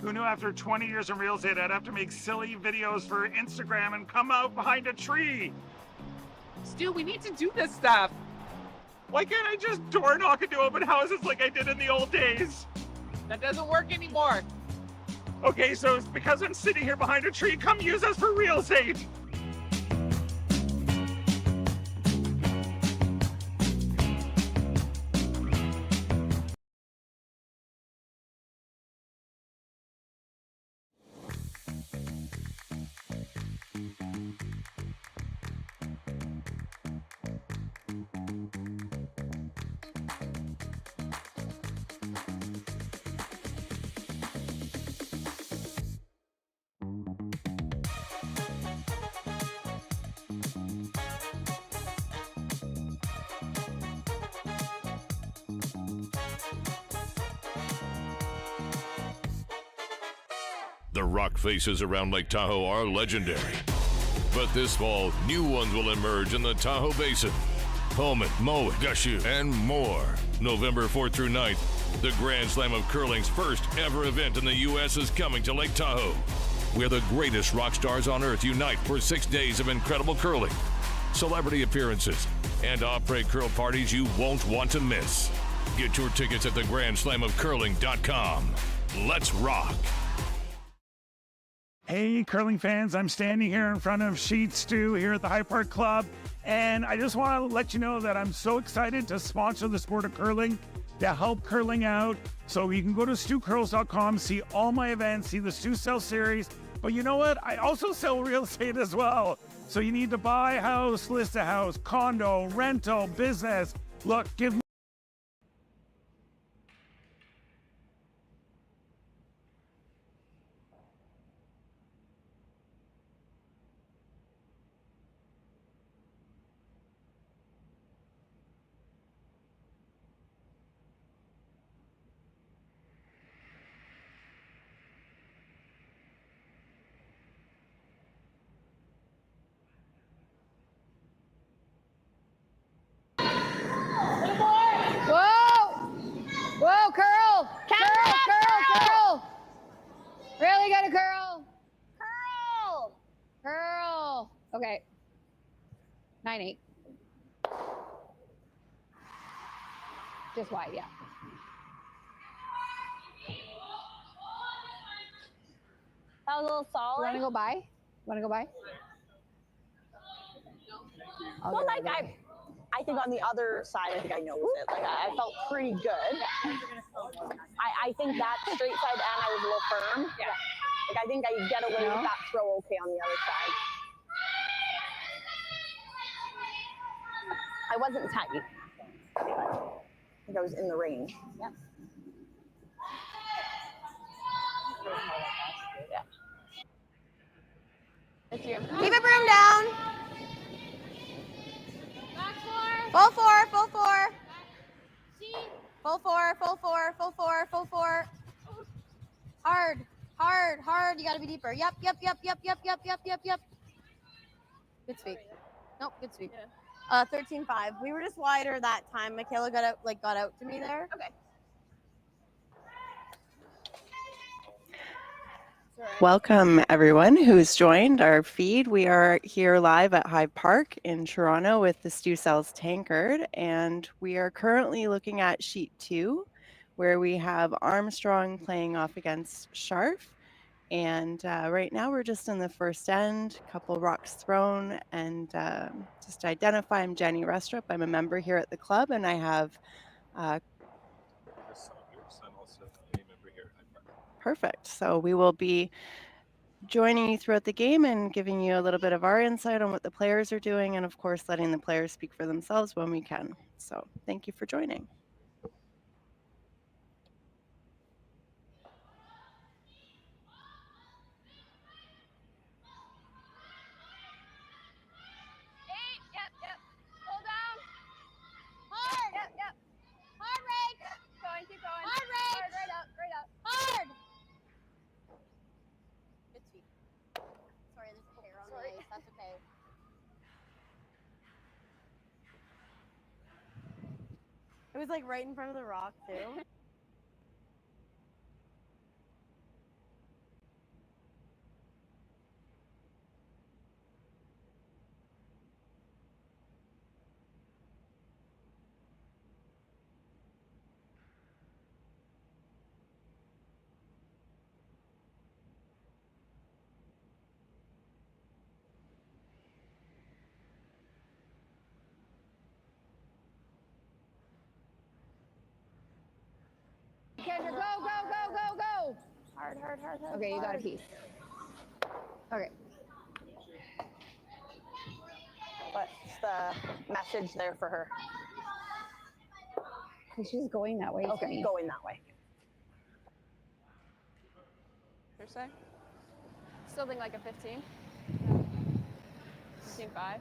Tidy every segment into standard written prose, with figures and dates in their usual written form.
Who knew after 20 years in real estate I'd have to make silly videos for Instagram and come out behind a tree? Stu, we need to do this stuff. Why can't I just door knock into open houses like I did in the old days? That doesn't work anymore. Okay, so it's because I'm sitting here behind a tree. Come use us for real estate. The rock faces around Lake Tahoe are legendary. But this fall, new ones will emerge in the Tahoe Basin. Pullman, Mowat, Gushu, and more. November 4th through 9th, the Grand Slam of Curling's first ever event in the U.S. is coming to Lake Tahoe, where the greatest rock stars on earth unite for 6 days of incredible curling, celebrity appearances, and après curl parties you won't want to miss. Get your tickets at thegrandslamofcurling.com. Let's rock! Hey, curling fans, I'm standing here in front of Sheet Stew here at the High Park Club, and I just want to let you know that I'm so excited to sponsor the sport of curling, to help curling out. So you can go to stewcurls.com, see all my events, see the Stew Sell series, but you know what? I also sell real estate as well. So you need to buy a house, list a house, condo, rental, business. Look, give me Whoa, curl! Curl! Really gotta curl. Curl! Okay. 9-8. Just wide, yeah. That was a little solid. Wanna go by? Well, like I think on the other side, I think I noticed it. Like I felt pretty good. I think that straight side and I was a little firm. Yeah. Like I think I get away with that throw okay on the other side. I wasn't tight. I think I was in the range. Yeah. It's you. Keep it broom down. Full four. Full four. Hard. You gotta be deeper. Yep. Good sweep. Nope, good sweep. 13-5. We were just wider that time. Michaela got out to me there. Okay. Welcome everyone who's joined our feed. We are here live at Hyde Park in Toronto with the Stew Sells Tankard, and we are currently looking at sheet 2, where we have Armstrong playing off against Scharf. And right now we're just in the first end, a couple rocks thrown, and just to identify, I'm Jenny Restrup. I'm a member here at the club, and I have perfect. So we will be joining you throughout the game and giving you a little bit of our insight on what the players are doing, and of course letting the players speak for themselves when we can. So thank you for joining. That's okay. It was like right in front of the rock too. Kendra. Go, go, go, go, go. Hard, hard, hard, hard. Okay, you got a piece. Okay. What's the message there for her? She's going that way. Okay, going that way. Per se? Still think like a 15. 15.5.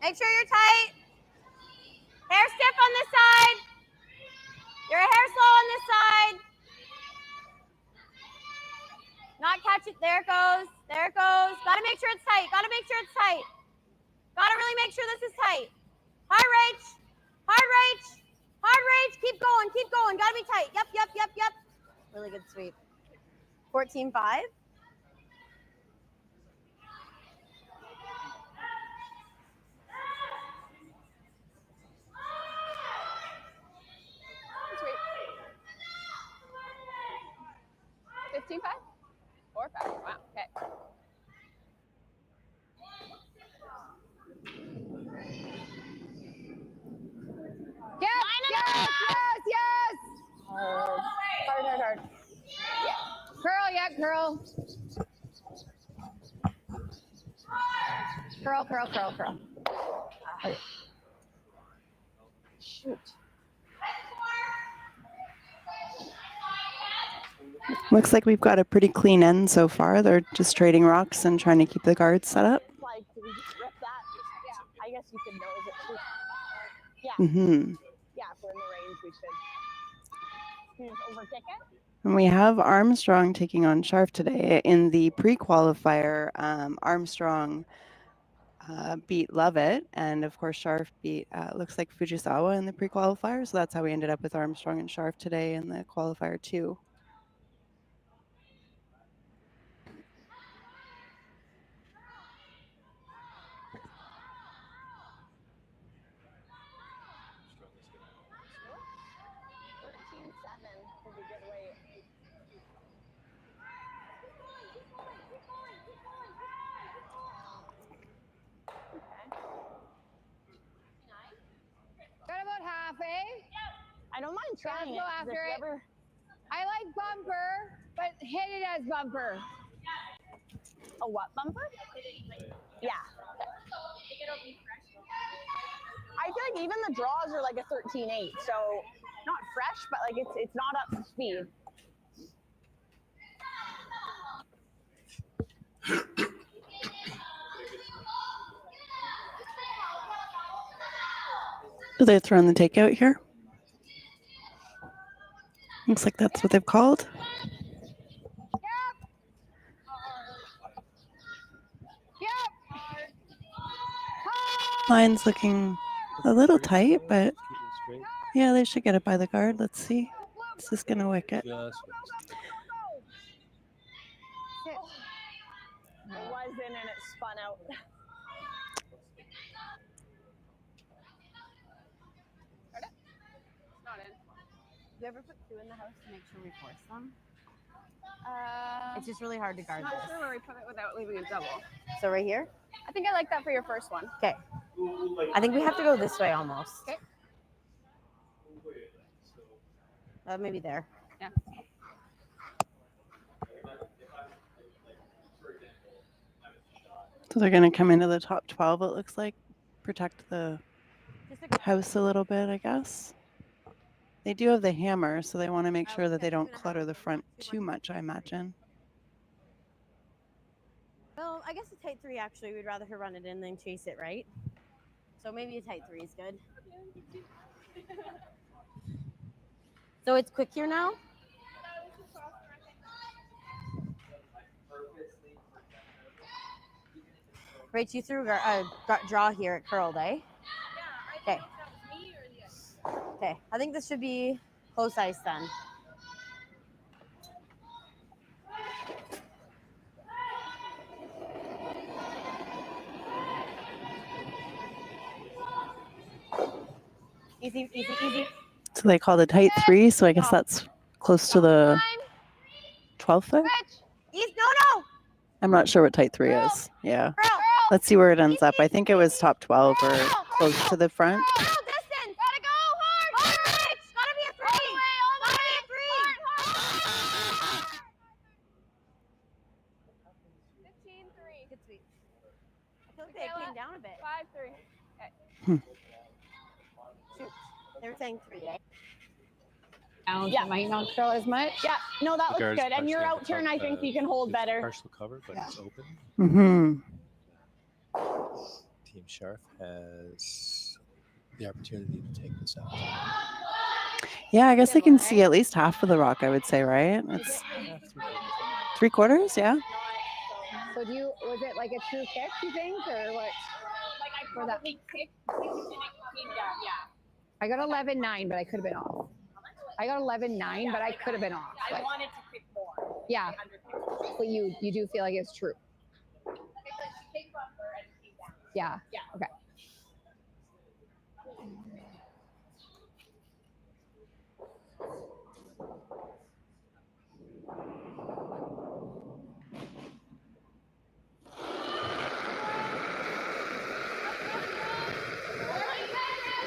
Make sure you're tight. Hair stiff on this side. Your hair slow on this side. Not catch it. There it goes. There it goes. Gotta make sure it's tight. Gotta make sure it's tight. Gotta really make sure this is tight. Hard reach. Hard reach. Hard reach. Keep going. Keep going. Gotta be tight. Yep, yep, yep, yep. Really good sweep. 14.5. Sweet. 15.5? 4.5. Wow. Okay. Yes, yes, yes, yes. Hard, hard, hard. Curl, yeah, curl. Curl, curl, curl, curl. Shoot. Looks like we've got a pretty clean end so far. They're just trading rocks and trying to keep the guards set up. Like, did we just rip that? Yeah. I guess you could know is it too. Yeah. Mm-hmm. Yeah, if we're in the range, we should. Can you just overkick it? And we have Armstrong taking on Scharf today. In the pre-qualifier, Armstrong beat Lovett, and of course Scharf beat, looks like Fujisawa in the pre-qualifier, so that's how we ended up with Armstrong and Scharf today in the qualifier 2. Got about half, eh? I don't mind trying go it. after if you it. ever- I like bumper, but hit it as bumper. A what bumper? Yeah. I feel like even the draws are like a 13.8, so not fresh, but like it's not up to speed. So they're throwing the takeout here. Looks like that's what they've called. Line's looking a little tight, but yeah, they should get it by the guard. Let's see. Is this going to wicket? It was in and it spun out. Not in. Do you ever put 2 in the house to make sure we force them? It's It's just really hard to guard not this. sure where we put it without leaving a double. So right here? I think I like that for your first one. Okay. I think we have to go this way almost. Okay. Maybe there. Yeah. So they're going to come into the top 12, it looks like. Protect the Just a house a little bit, I guess. They do have the hammer, so they want to make sure that they don't clutter the front too much, I imagine. Well, I guess a tight 3 actually. We'd rather her run it in than chase it, right? So maybe a tight 3 is good. So it's quick here now? Rach, you threw a draw here at curled, eh? Okay. Okay, I think this should be close ice then. Easy, easy, easy. So they called a tight 3, so I guess that's close to the 12 foot? East, no. I'm not sure what tight 3 is. Yeah. Let's see where it ends up. I think it was top 12 or close to the front. Girl, distance. Gotta go hard. Rich. Gotta be a 3. Gotta be a 3. 15-3. Good sweep. I feel like they came down a bit. 5-3. Hmm. Shoot. They were saying 3, eh? Yeah. Might not curl as much. Yeah, no, that The looks guard's good. And your partially out turn, I think covered, you can hold it's better. Partial cover, but it's open. Mm-hmm. Team Scharf has the opportunity to take this out. Yeah, I guess they can see at least half of the rock, I would say, right? It's 3/4, yeah. So was it like a true kick, you think, or what? For that? I got 11-9, but I could have been off. I got 11-9, but I could have been off. I wanted to kick more. Yeah, but you do feel like it's true. Yeah. Yeah. Okay.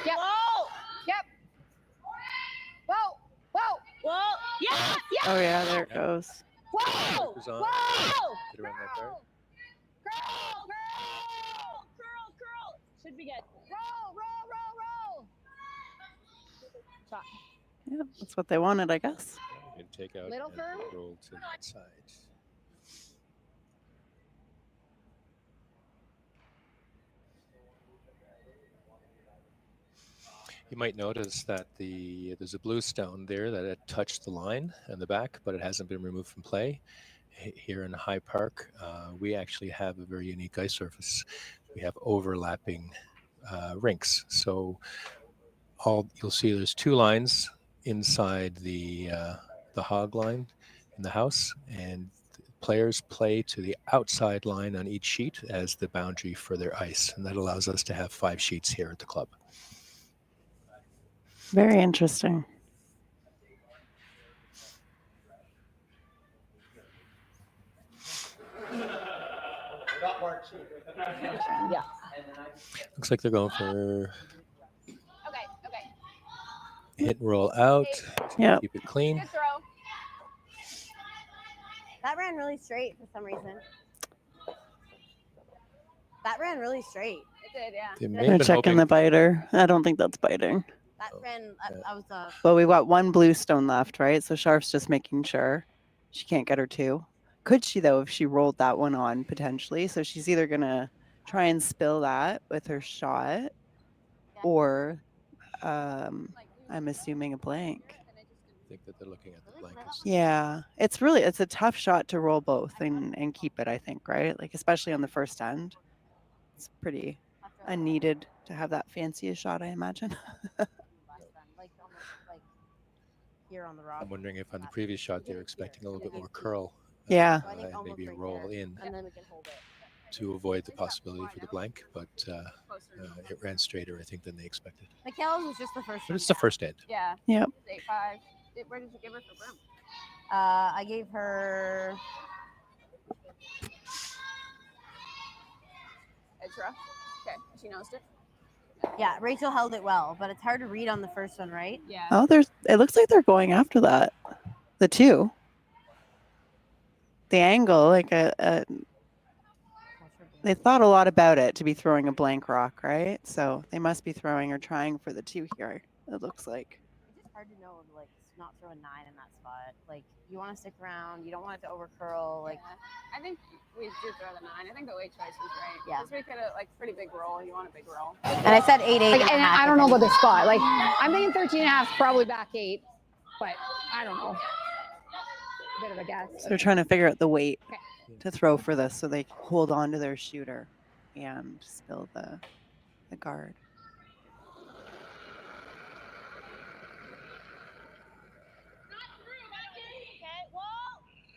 Yep. Whoa! Yep. Whoa! Whoa! Whoa! Yes! Yes! Oh, yeah, there it goes. Whoa! Markers on. Whoa! Get around that dart. Curl! Should be good. Roll! Shot. Yeah, that's what they wanted, I guess. You can take out Little and firm? roll to that side. You might notice that there's a blue stone there that had touched the line and the back, but it hasn't been removed from play. Here in High Park, we actually have a very unique ice surface. We have overlapping rinks. So you'll see there's 2 lines inside the hog line in the house, and players play to the outside line on each sheet as the boundary for their ice, and that allows us to have 5 sheets here at the club. Very interesting. Yeah. Looks like they're going for Okay. hit and roll out. Yeah. Keep it clean. Good throw. That ran really straight for some reason. That ran really straight. It did, yeah. They may They're have been checking hoping- the biter. I don't think that's biting. That ran. I was But we got 1 blue stone left, right? So Scharf's just making sure she can't get her 2. Could she, though, if she rolled that one on potentially? So she's either going to try and spill that with her shot, or I'm assuming a blank. I think that they're looking at the blankets. Yeah, it's a tough shot to roll both and keep it, I think, right? Like, especially on the first end. It's pretty unneeded to have that fancy a shot, I imagine. like almost like here on the rock. I'm wondering if on the previous shot they were expecting a little bit more curl. Yeah. So I think And almost maybe a right roll there, in and then we can hold it. to avoid the possibility for the blank, but it ran straighter, I think, than they expected. Mikhail's was just the first But one. it's the first end. Yeah. Yep. It's 8-5. Where did you give her for broom? I gave her Edge rough. Okay. She nosed it. yeah. Rachel held it well, but it's hard to read on the first one, right? Yeah. Oh, it looks like they're going after that. The 2. The angle, like they thought a lot about it to be throwing a blank rock, right? So they must be throwing or trying for the 2 here, it looks like. It's just hard to know, like, not throw a 9 in that spot. Like, you want to stick around. You don't want it to over curl. Like, I think we did throw the 9. I think the weight choice was right. Yeah. Because we could have, like, pretty big roll. You want a big roll. and I said 8-8. Like, and I don't know about the spot. Like, I'm thinking 13.5 is probably back 8, but I don't know. A bit of a guess. So they're trying to figure out the weight Okay. to throw for this so they hold on to their shooter and spill the guard.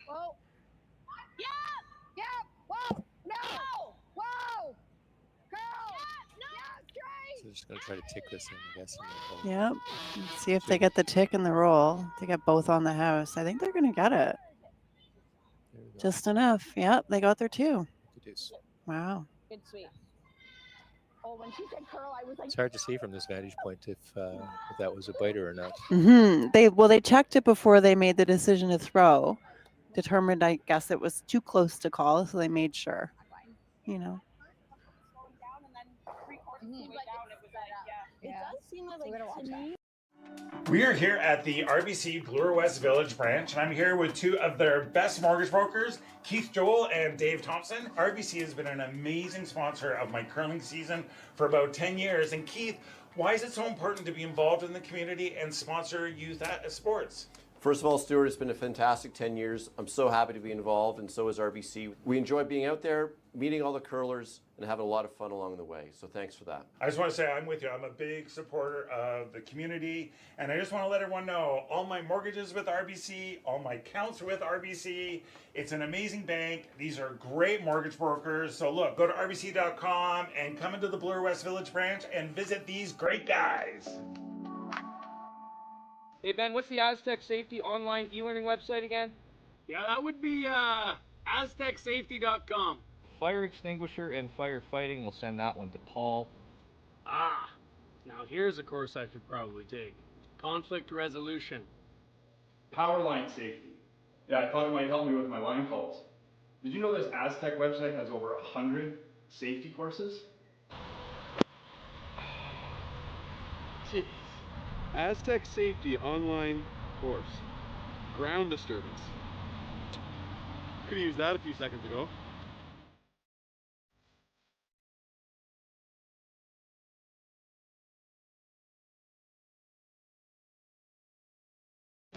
Whoa. Yeah. Whoa. No. Whoa. Girl. So they're just going to try to tick this in, I guess. And then hold. Yep. See if they get the tick and the roll. They get both on the house. I think they're going to get it. we go. Just enough. Yep, they got there too. Good deuce. Wow. Good sweep. Oh, when she said curl, I was like, It's hard to see from this vantage point if that was a biter or not. They checked it before they made the decision to throw. Determined, I guess, it was too close to call, so they made sure. You know. it does seem like to me. We are here at the RBC Bloor West Village branch, and I'm here with two of their best mortgage brokers, Keith Joel and Dave Thompson. RBC has been an amazing sponsor of my curling season for about 10 years. And Keith, why is it so important to be involved in the community and sponsor youth sports? First of all, Stuart, it's been a fantastic 10 years. I'm so happy to be involved, and so is RBC. We enjoy being out there, meeting all the curlers, and having a lot of fun along the way. So thanks for that. I just want to say I'm with you. I'm a big supporter of the community, and I just want to let everyone know all my mortgages with RBC, all my accounts are with RBC. It's an amazing bank. These are great mortgage brokers. So look, go to rbc.com and come into the Bloor West Village branch and visit these great guys. Hey Ben, what's the Aztec Safety online e-learning website again? Yeah, that would be aztecsafety.com. Fire extinguisher and firefighting, we'll send that one to Paul. Ah, now here's a course I should probably take. Conflict resolution. Power line safety. Yeah, I thought it might help me with my line calls. Did you know this Aztec website has over 100 safety courses? Jeez. Aztec Safety online course. Ground disturbance. Could have used that a few seconds ago.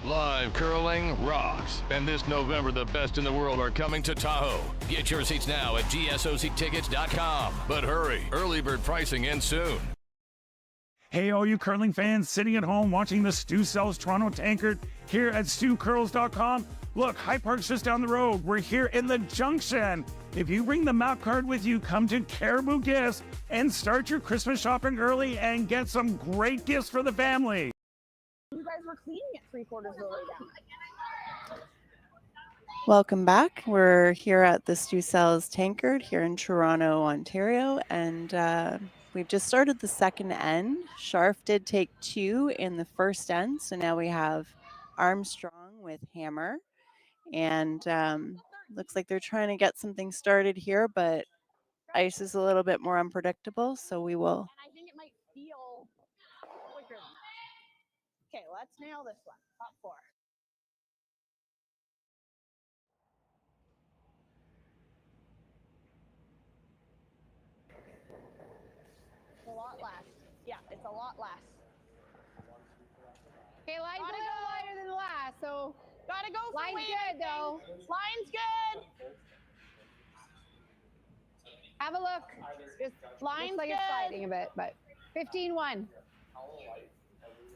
Live curling rocks. And this November, the best in the world are coming to Tahoe. Get your seats now at gsoctickets.com. But hurry, early bird pricing ends soon. Hey, all you curling fans sitting at home watching the Stu Sells Toronto Tankard here at StuCurls.com. Look, High Park's just down the road. We're here in the Junction. If you bring the map card with you, come to Caribou Gifts and start your Christmas shopping early and get some great gifts for the family. You guys were cleaning it 3/4 of the way down. Welcome back. We're here at the Stu Sells Tankard here in Toronto, Ontario, and we've just started the second end. Scharf did take 2 in the first end, so now we have Armstrong with hammer, and looks like they're trying to get something started here, but ice is a little bit more unpredictable, so we will. And I think it might feel quicker. Okay, let's nail this one. Top 4. It's a lot less. Yeah, it's a lot less. Okay, line's a little wider than the last, so Gotta go for line's weight, good though. Line's good. Have a look. Just Line's looks like good. it's sliding a bit, but 15-1.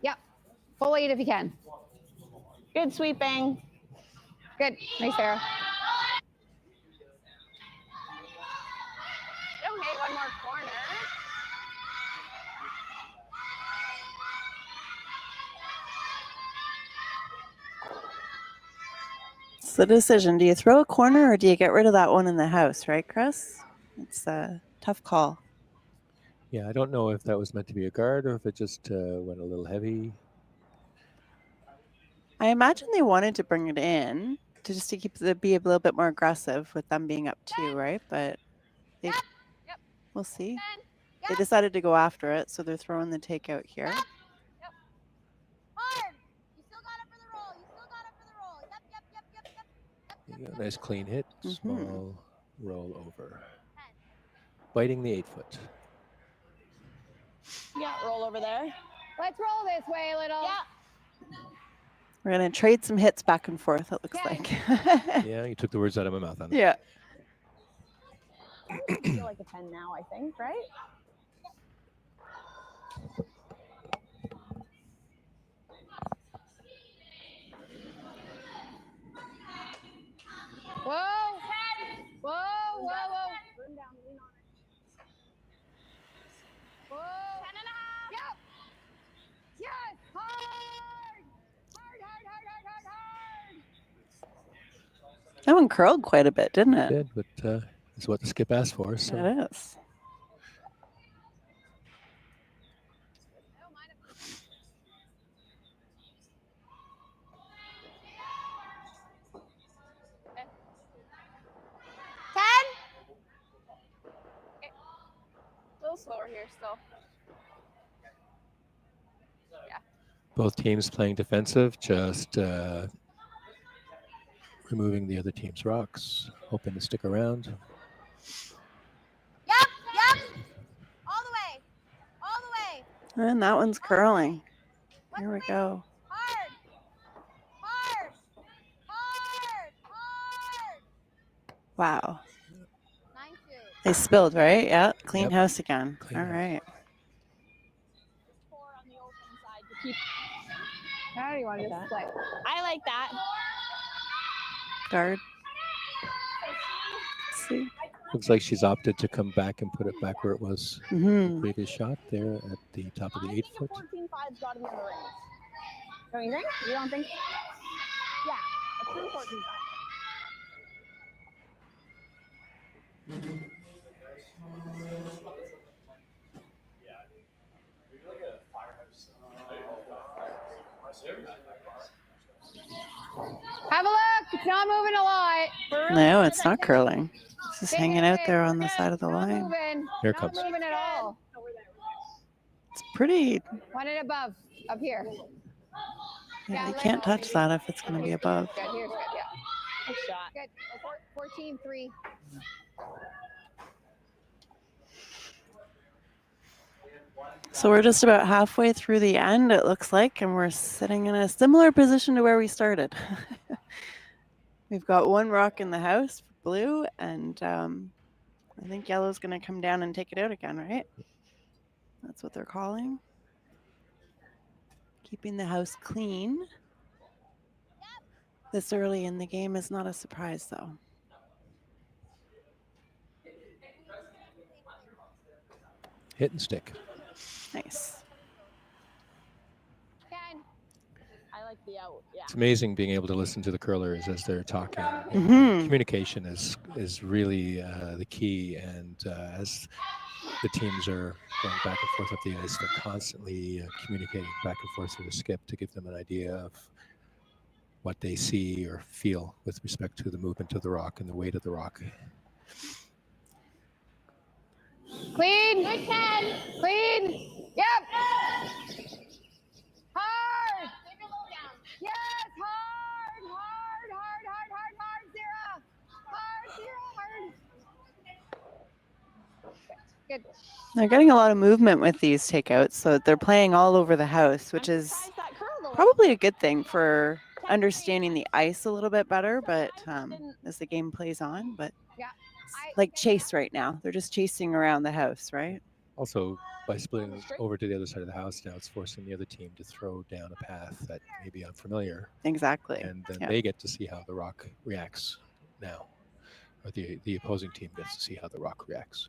Yep. Full 8 if you can. Good sweeping. Good. Nice, Sarah. Okay, one more corner. It's the decision. Do you throw a corner or do you get rid of that one in the house, right, Chris? It's a tough call. Yeah, I don't know if that was meant to be a guard or if it just went a little heavy. I imagine they wanted to bring it in to just to be a little bit more aggressive with them being up 2, right? But they, we'll see. They decided to go after it, so they're throwing the takeout here. Hard. You still got it for the roll. You still got it for the roll. Yep. You got a nice clean hit, small roll over. Biting the 8-foot. Yeah, roll over there. Let's roll this way a little. Yeah. We're going to trade some hits back and forth, it looks like. Yeah, you took the words out of my mouth on that. Yeah. I feel like a 10 now, I think, right? Whoa. Whoa, whoa, whoa. Burn down, lean on it. Whoa. 10.5. Yep. Yes. Hard. Hard, hard, hard, hard, hard, hard. That one curled quite a bit, didn't it? It did, but it's what the skip asked for. So. It is. A little slower here still. Yeah. Both teams playing defensive, just removing the other team's rocks, hoping to stick around. Yep. All the way. All the way. And that one's curling. Here we go. Hard. Wow. 9-2. They spilled, right? Yeah. Clean Yep. house again. Clean All house. right. How do you want to just play? I like that. Guard. Let's see. Looks like she's opted to come back and put it back where it was Mhm. the previous shot there at the top of the 8 foot. 14.5's got to be in the range. Don't you think? You don't think? Yeah, a true 14.5. Have a look. It's not moving a lot. No, it's not curling. It's just hanging out there on the side of the Not line. moving. Here it Not comes. moving at all. It's pretty. Want it above, up here. Yeah, you can't touch that if it's going to be above. Good. Here's good. Yeah. Good shot. Good. 14-3. So we're just about halfway through the end, it looks like, and we're sitting in a similar position to where we started. We've got one rock in the house for blue, and I think yellow's going to come down and take it out again, right? That's what they're calling. Keeping the house clean. This early in the game is not a surprise, though. Hit and stick. Nice. I like the out. Yeah. It's amazing being able to listen to the curlers as they're talking. Mhm. Communication is really the key, and as the teams are going back and forth up the ice, they're constantly communicating back and forth through the skip to give them an idea of what they see or feel with respect to the movement of the rock and the weight of the rock. Clean. Good, Ken. Clean. Yep. Hard. Yes, hard. Zero. Hard. Good. They're getting a lot of movement with these takeouts, so they're playing all over the house, which is probably a good thing for understanding the ice a little bit better, but as the game plays on, but like chase right now. They're just chasing around the house, right? Also, by splitting over to the other side of the house now, it's forcing the other team to throw down a path that may be unfamiliar. Exactly. And then Yeah. they get to see how the rock reacts now. Or the opposing team gets to see how the rock reacts.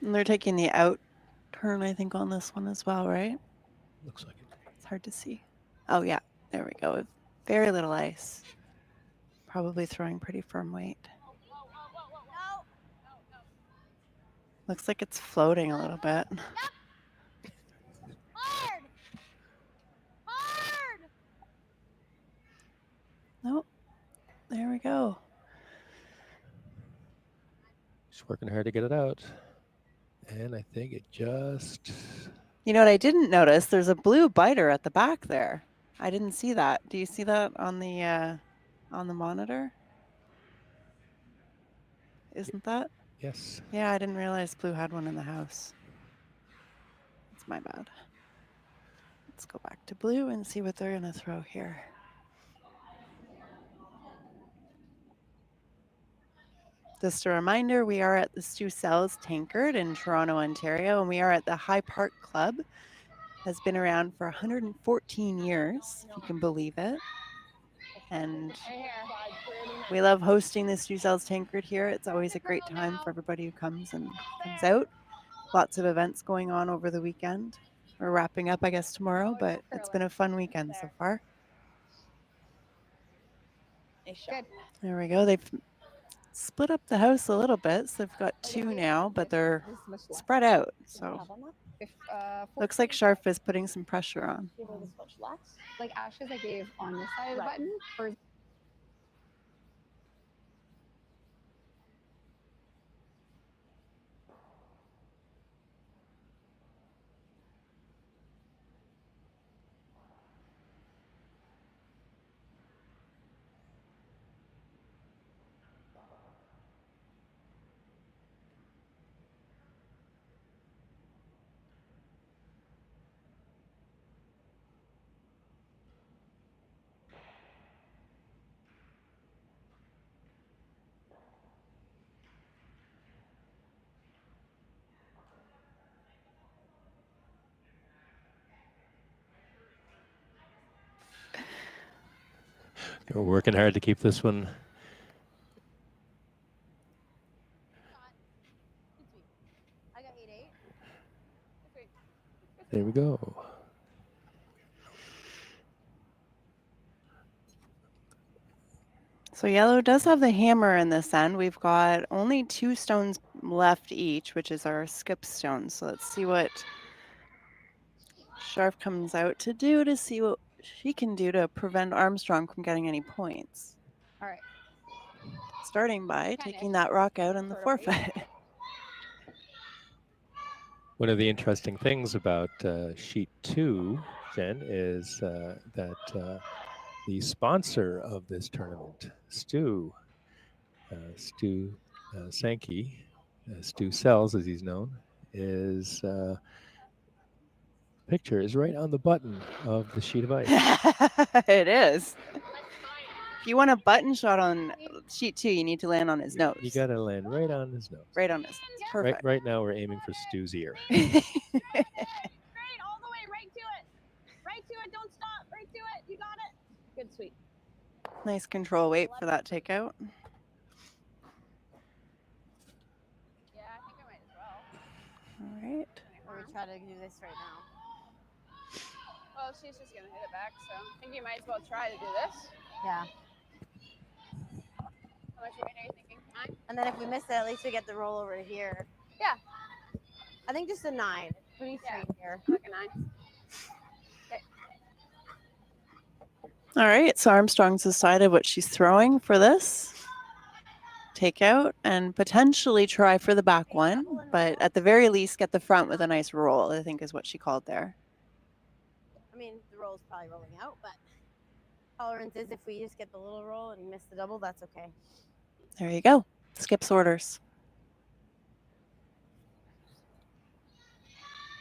And they're taking the out turn, I think, on this one as well, right? Looks like it. It's hard to see. Oh, yeah. There we go. Very little ice. Probably throwing pretty firm weight. Looks like it's floating a little bit. Nope. There we go. She's working hard to get it out. And I think it just... You know what I didn't notice? There's a blue biter at the back there. I didn't see that. Do you see that on the monitor? Isn't that? Yes. Yeah, I didn't realize blue had one in the house. That's my bad. Let's go back to blue and see what they're going to throw here. Just a reminder, we are at the Stu Sells Tankard in Toronto, Ontario, and we are at the High Park Club. Has been around for 114 years, if you can believe it. And we love hosting the Stu Sells Tankard here. It's always a great time for everybody who comes out. Lots of events going on over the weekend. we're wrapping up, I guess, tomorrow, but it's been a fun weekend so far. Good. There we go. They've split up the house a little bit, so they've got 2 now, but they're spread out. So looks like Scharf is putting some pressure on. Like ashes I gave on this side of the button. Or We're working hard to keep this one. I got 8-8. There we go. So yellow does have the hammer in this end. We've got only 2 stones left each, which is our skip stone. So let's see what Scharf comes out to do to see what she can do to prevent Armstrong from getting any points. all right. Starting by taking that rock out in the forfeit. One of the interesting things about sheet 2, Jen, is that the sponsor of this tournament, Stu Sankey, Stu Sells as he's known, is picture is right on the button of the sheet of ice. It is. If you want a button shot on sheet 2, you need to land on his nose. You got to land right on his nose. Right on his nose. Perfect. Right now we're aiming for Stu's ear. Straight all the way, right to it. Right to it, don't stop. Right to it. You got it. Good, sweet. Nice control weight for that takeout. Yeah, I think I might as well. All right. Or we try to do this right now. Well, she's just gonna hit it back, so I think you might as well try to do this. Yeah. How much weight are you thinking? 9? And then if we miss it, at least we get the roll over here. Yeah. I think just a 9. Pretty straight here. Like a 9. Okay. All right. So Armstrong's decided what she's throwing for this. Take out and potentially try for the back one, but at the very least get the front with a nice roll, I think is what she called there. I mean, the roll's probably rolling out, but tolerance is if we just get the little roll and miss the double, that's okay. There you go. Skips orders.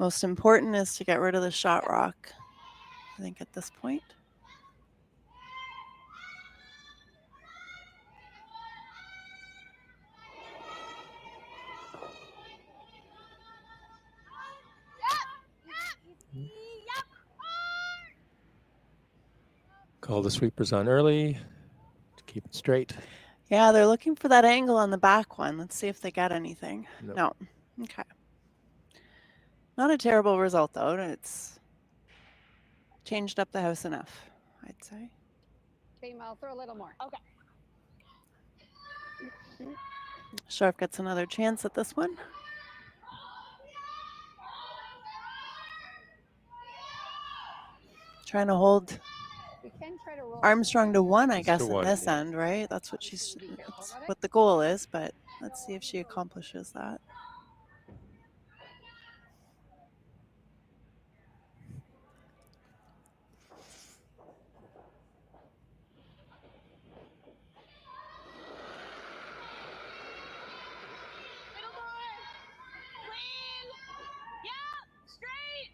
Most important is to get rid of the shot rock, I think, at this point. Call the sweepers on early to keep it straight. Yeah, they're looking for that angle on the back one. Let's see if they get anything. Nope. No. Okay. Not a terrible result, though. It's changed up the house enough, I'd say. Okay, I'll throw a little more. Okay. Scharf gets another chance at this one. Trying to hold We can try to roll Armstrong to 1, I guess, to in 1, this yeah. end, right? That's what that's what the goal is, but let's see if she accomplishes that. Middle board. Clean. Yeah. Straight.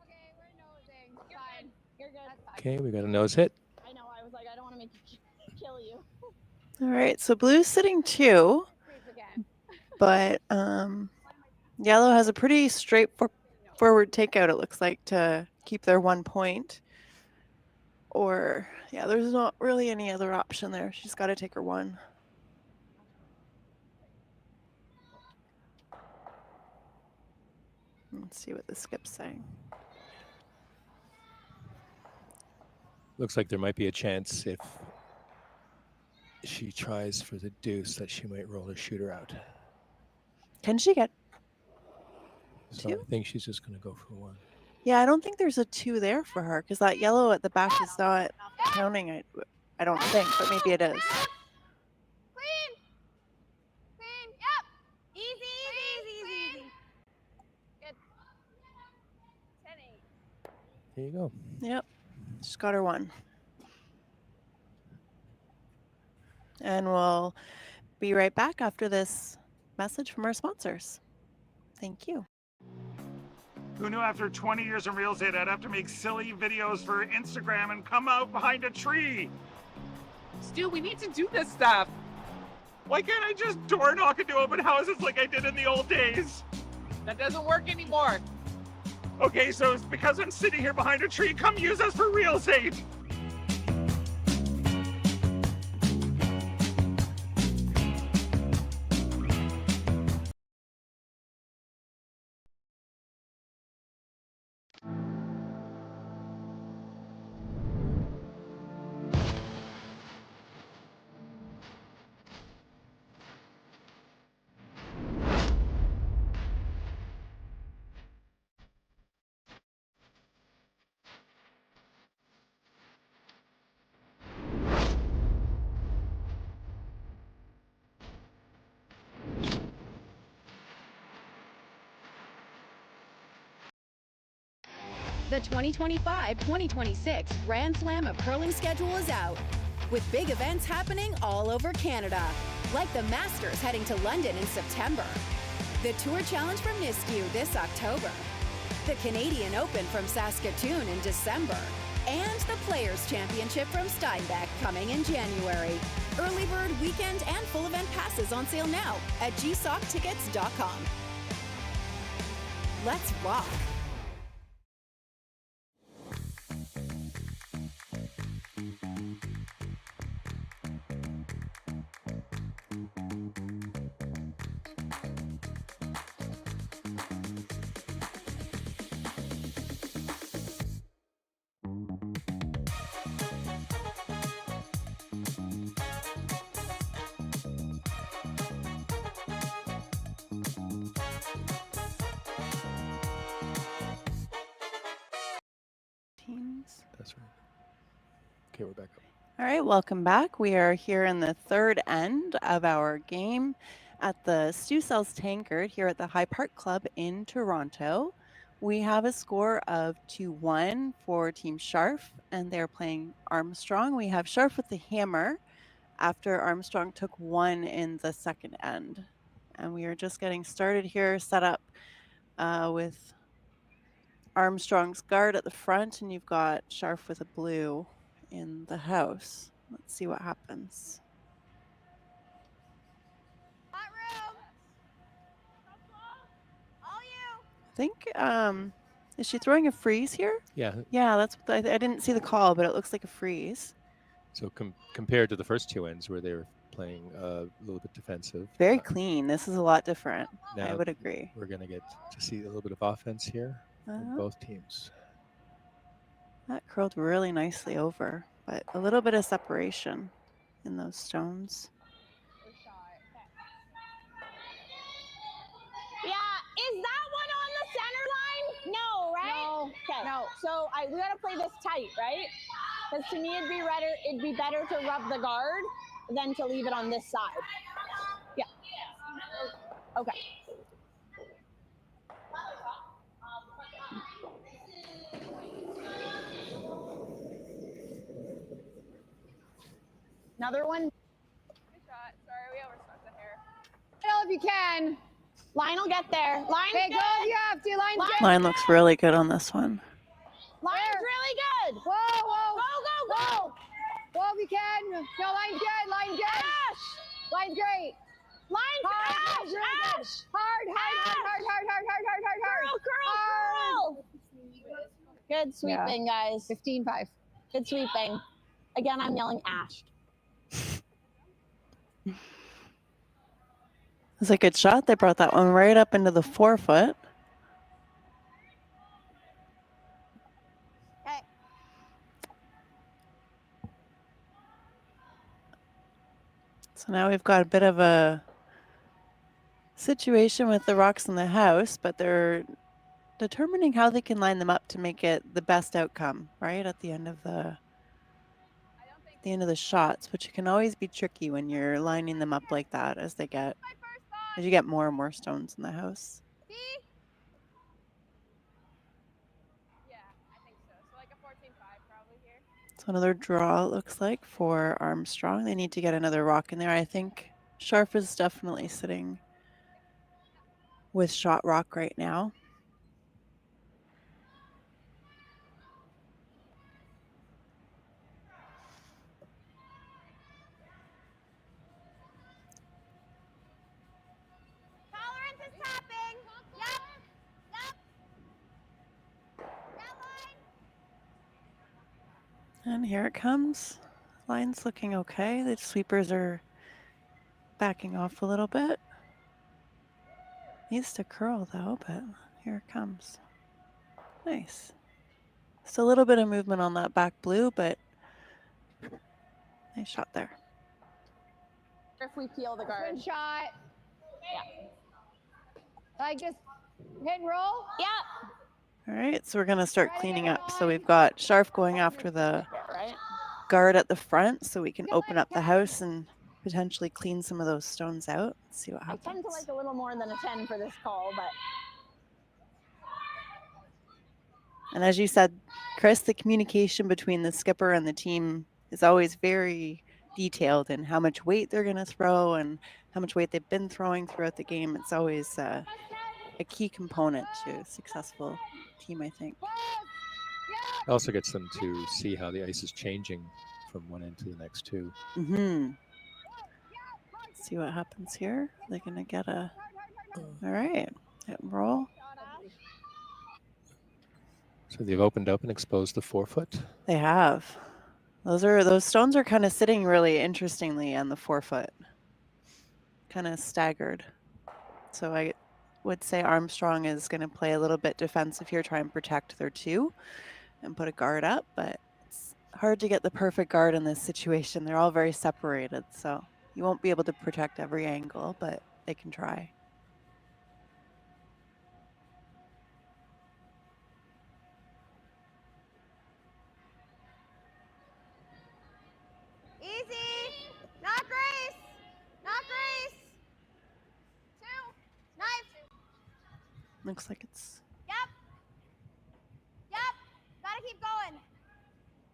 Okay, we're nosing. Fine. You're good. Okay, we got a nose hit. I know. I was like, I don't want to make you kill you. All right, so blue's sitting 2, Again. but yellow has a pretty straightforward takeout, it looks like, to keep their 1 point. Or, yeah, there's not really any other option there. She's got to take her 1. Let's see what the skip's saying. Looks like there might be a chance if she tries for the deuce that she might roll a shooter out. Can she get So two? I think she's just going to go for one. Yeah, I don't think there's a 2 there for her because that yellow at the back is not counting. I don't think, but maybe it is. Clean. Clean. Yep. Easy, easy, easy, easy. Good. 10-8. There you go. Yep, she's got her 1. And we'll be right back after this message from our sponsors. Thank you. Who knew after 20 years in real estate I'd have to make silly videos for Instagram and come out behind a tree? Stu, we need to do this stuff. Why can't I just door knock into open houses like I did in the old days? That doesn't work anymore. Okay, so it's because I'm sitting here behind a tree. Come use us for real estate. The 2025-2026 Grand Slam of Curling schedule is out, with big events happening all over Canada, like the Masters heading to London in September, the Tour Challenge from Nisku this October, the Canadian Open from Saskatoon in December, and the Players' Championship from Steinbeck coming in January. Early bird weekend and full event passes on sale now at gsocktickets.com. Let's rock! That's right. Okay, we're back up. All right, welcome back. We are here in the third end of our game at the Stu Sells Tankard here at the High Park Club in Toronto. We have a score of 2-1 for Team Scharf, and they're playing Armstrong. We have Scharf with the hammer after Armstrong took 1 in the second end. And we are just getting started here, set up with Armstrong's guard at the front, and you've got Scharf with a blue in the house. Let's see what happens. Hot room. All you. I think, is she throwing a freeze here? Yeah. Yeah, that's what I didn't see the call, but it looks like a freeze. So compared to the first 2 ends where they were playing a little bit defensive. Very clean. This is a lot different. I Now would agree. We're going to get to see a little bit of offense here from both teams. That curled really nicely over, but a little bit of separation in those stones. Yeah, is that one on the center line? No, right? No. Okay. No. So we gotta play this tight, right? Because to me it'd be better to rub the guard than to leave it on this side. Yeah. Okay. Another one. Good shot. Sorry, we overstuck the hair. If you can. Line will get there. Line's Okay, good. go if you have to. Line's good. Line looks really good on this one. Line's really good. Whoa, whoa. Go, go, go. Whoa, if you can. No, line's good. Line's good. Ash. Line's great. Line's Hard, Ash. really good. Ash. Hard, hard. Curl. Good sweeping, guys. 15-5. Good sweeping. Again, I'm yelling Ash. It's a good shot. They brought that one right up into the 4 foot. So now we've got a bit of a situation with the rocks in the house, but they're determining how they can line them up to make it the best outcome, right? At the end of the shots, which can always be tricky when you're lining them up like that as you get more and more stones in the house. So another draw, it looks like, for Armstrong. They need to get another rock in there. I think Scharf is definitely sitting with shot rock right now. Tolerance is tapping. Yep. And here it comes. Line's looking okay. The sweepers are backing off a little bit. Needs to curl though, but here it comes. Nice. Just a little bit of movement on that back blue, but nice shot there. If we peel the guard. Good shot. Yeah. Like just hit and roll? Yeah. All right, so we're going to start cleaning up. So we've got Scharf going after the guard at the front so we can open up the house and potentially clean some of those stones out. Let's see what happens. I tend to like a little more than a 10 for this call, but. And as you said, Chris, the communication between the skipper and the team is always very detailed in how much weight they're going to throw and how much weight they've been throwing throughout the game. It's always a key component to a successful team, I think. It also gets them to see how the ice is changing from one end to the next too. Mm-hmm. See what happens here. They're going to get a... All right, hit and roll. So they've opened up and exposed the 4-foot. They have. Those stones are kind of sitting really interestingly on the 4-foot. Kind of staggered. So I would say Armstrong is going to play a little bit defensive here, try and protect their 2 and put a guard up, but it's hard to get the perfect guard in this situation. They're all very separated, so you won't be able to protect every angle, but they can try. Easy. Not Grace. Not Grace. 2. Knife. Looks like it's... Yep. Gotta keep going.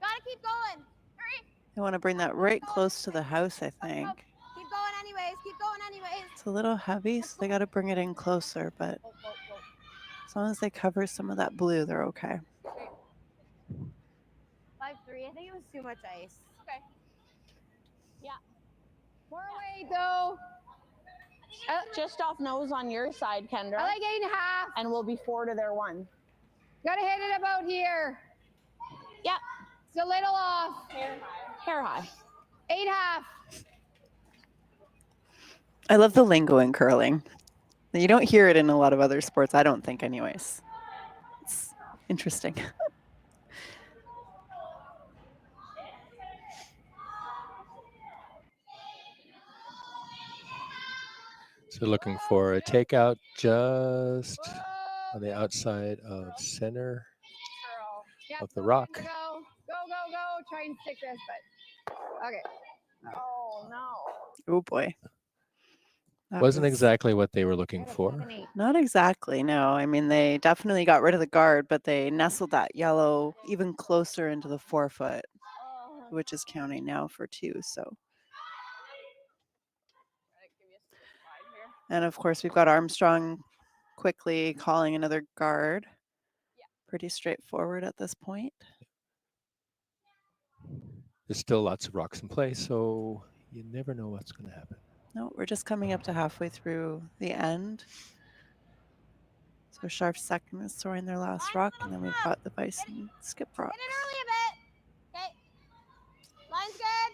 Gotta keep going. 3. They want to bring that right close to the house, I think. Keep going anyways. Keep going anyways. It's a little heavy, so they got to bring it in closer, but as long as they cover some of that blue, they're okay. 5-3. I think it was too much ice. Okay. Yeah. More weight though. Just off nose on your side, Kendra. I like 8.5. And we'll be 4 to their 1. Gotta hit it about here. Yeah. It's a little off. Hair high. 8.5. I love the lingo in curling. You don't hear it in a lot of other sports, I don't think anyways. It's interesting. So looking for a takeout just on the outside of center of the rock. Go. Try and stick this, but okay. Oh no. Oh boy. That Wasn't was exactly what they were looking for. Not exactly, no. I mean, they definitely got rid of the guard, but they nestled that yellow even closer into the 4-foot, which is counting now for 2, so. And of course, we've got Armstrong quickly calling another guard. Pretty straightforward at this point. There's still lots of rocks in play, so you never know what's going to happen. No, we're just coming up to halfway through the end. So Scharf's second is throwing their last rock, and then we've got the Bison skip rocks. Hit it early a bit. Okay. Line's good.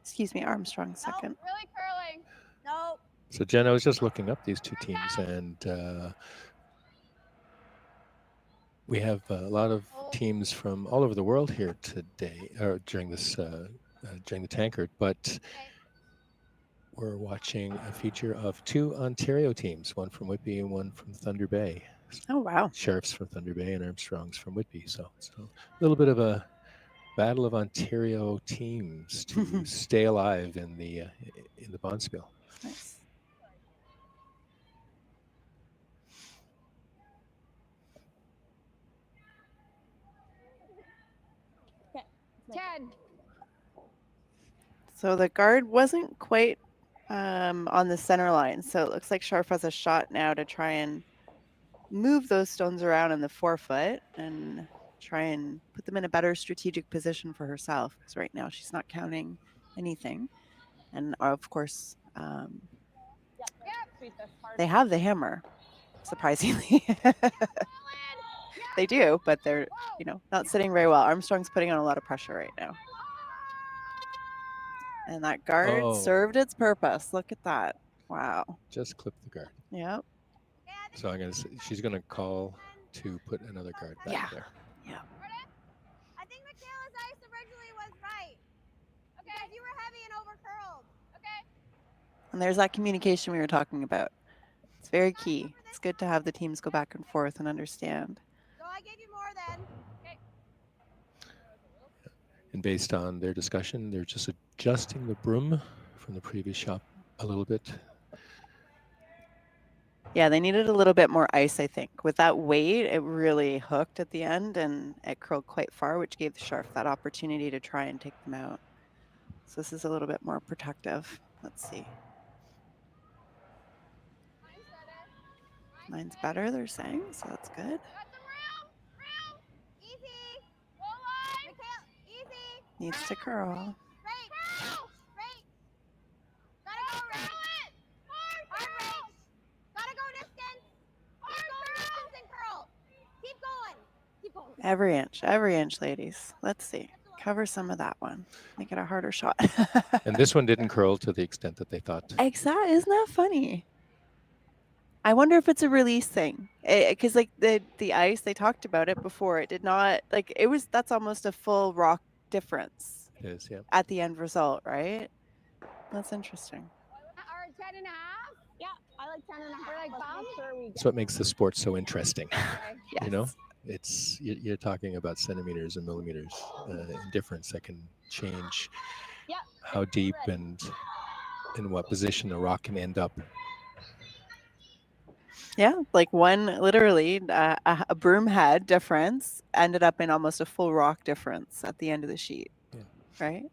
Excuse me, Armstrong second. Nope, really curling. Nope. So Jen, I was just looking up these 2 teams, and we have a lot of teams from all over the world here today, or during this during the Tankard. But we're watching a feature of 2 Ontario teams, one from Whitby and one from Thunder Bay. Oh, wow. Scharf's from Thunder Bay and Armstrong's from Whitby. So it's a little bit of a battle of Ontario teams to stay alive in the Bonspiel. Nice. Ted. So the guard wasn't quite on the center line. So it looks like Scharf has a shot now to try and move those stones around in the 4-foot and try and put them in a better strategic position for herself. Because right now she's not counting anything. And of course, they have the hammer, surprisingly. They do, but they're, not sitting very well. Armstrong's putting on a lot of pressure right now. And that guard served its purpose. Look at that. Wow. Just clipped the guard. Yep. So she's going to call to put another guard back there. Yeah. I think Michaela's ice originally was right. Okay. You were heavy and over curled. Okay. And there's that communication we were talking about. It's very key. It's good to have the teams go back and forth and understand. So I gave you more then. Okay. And based on their discussion, they're just adjusting the broom from the previous shot a little bit. Yeah, they needed a little bit more ice, I think. With that weight, it really hooked at the end and it curled quite far, which gave the Scharf that opportunity to try and take them out. So this is a little bit more protective. Let's see. Mine's better, they're saying, so that's good. Needs to curl. Every inch, ladies. Let's see. Cover some of that one. Make it a harder shot. And this one didn't curl to the extent that they thought. Exactly. Isn't that funny? I wonder if it's a release thing. Because like the ice, they talked about it before. It did not, like, that's almost a full rock difference. It is, yeah. At the end result, right? That's interesting. Or 10 and a half? Yeah, I like 10 and a half. We're like, Bob? That's what makes the sport so interesting. Yes. You know, you're talking about centimeters and millimeters in difference that can change how deep and in what position a rock can end up. Yeah, like one, literally, a broom head difference ended up in almost a full rock difference at the end of the sheet. Yeah. Right?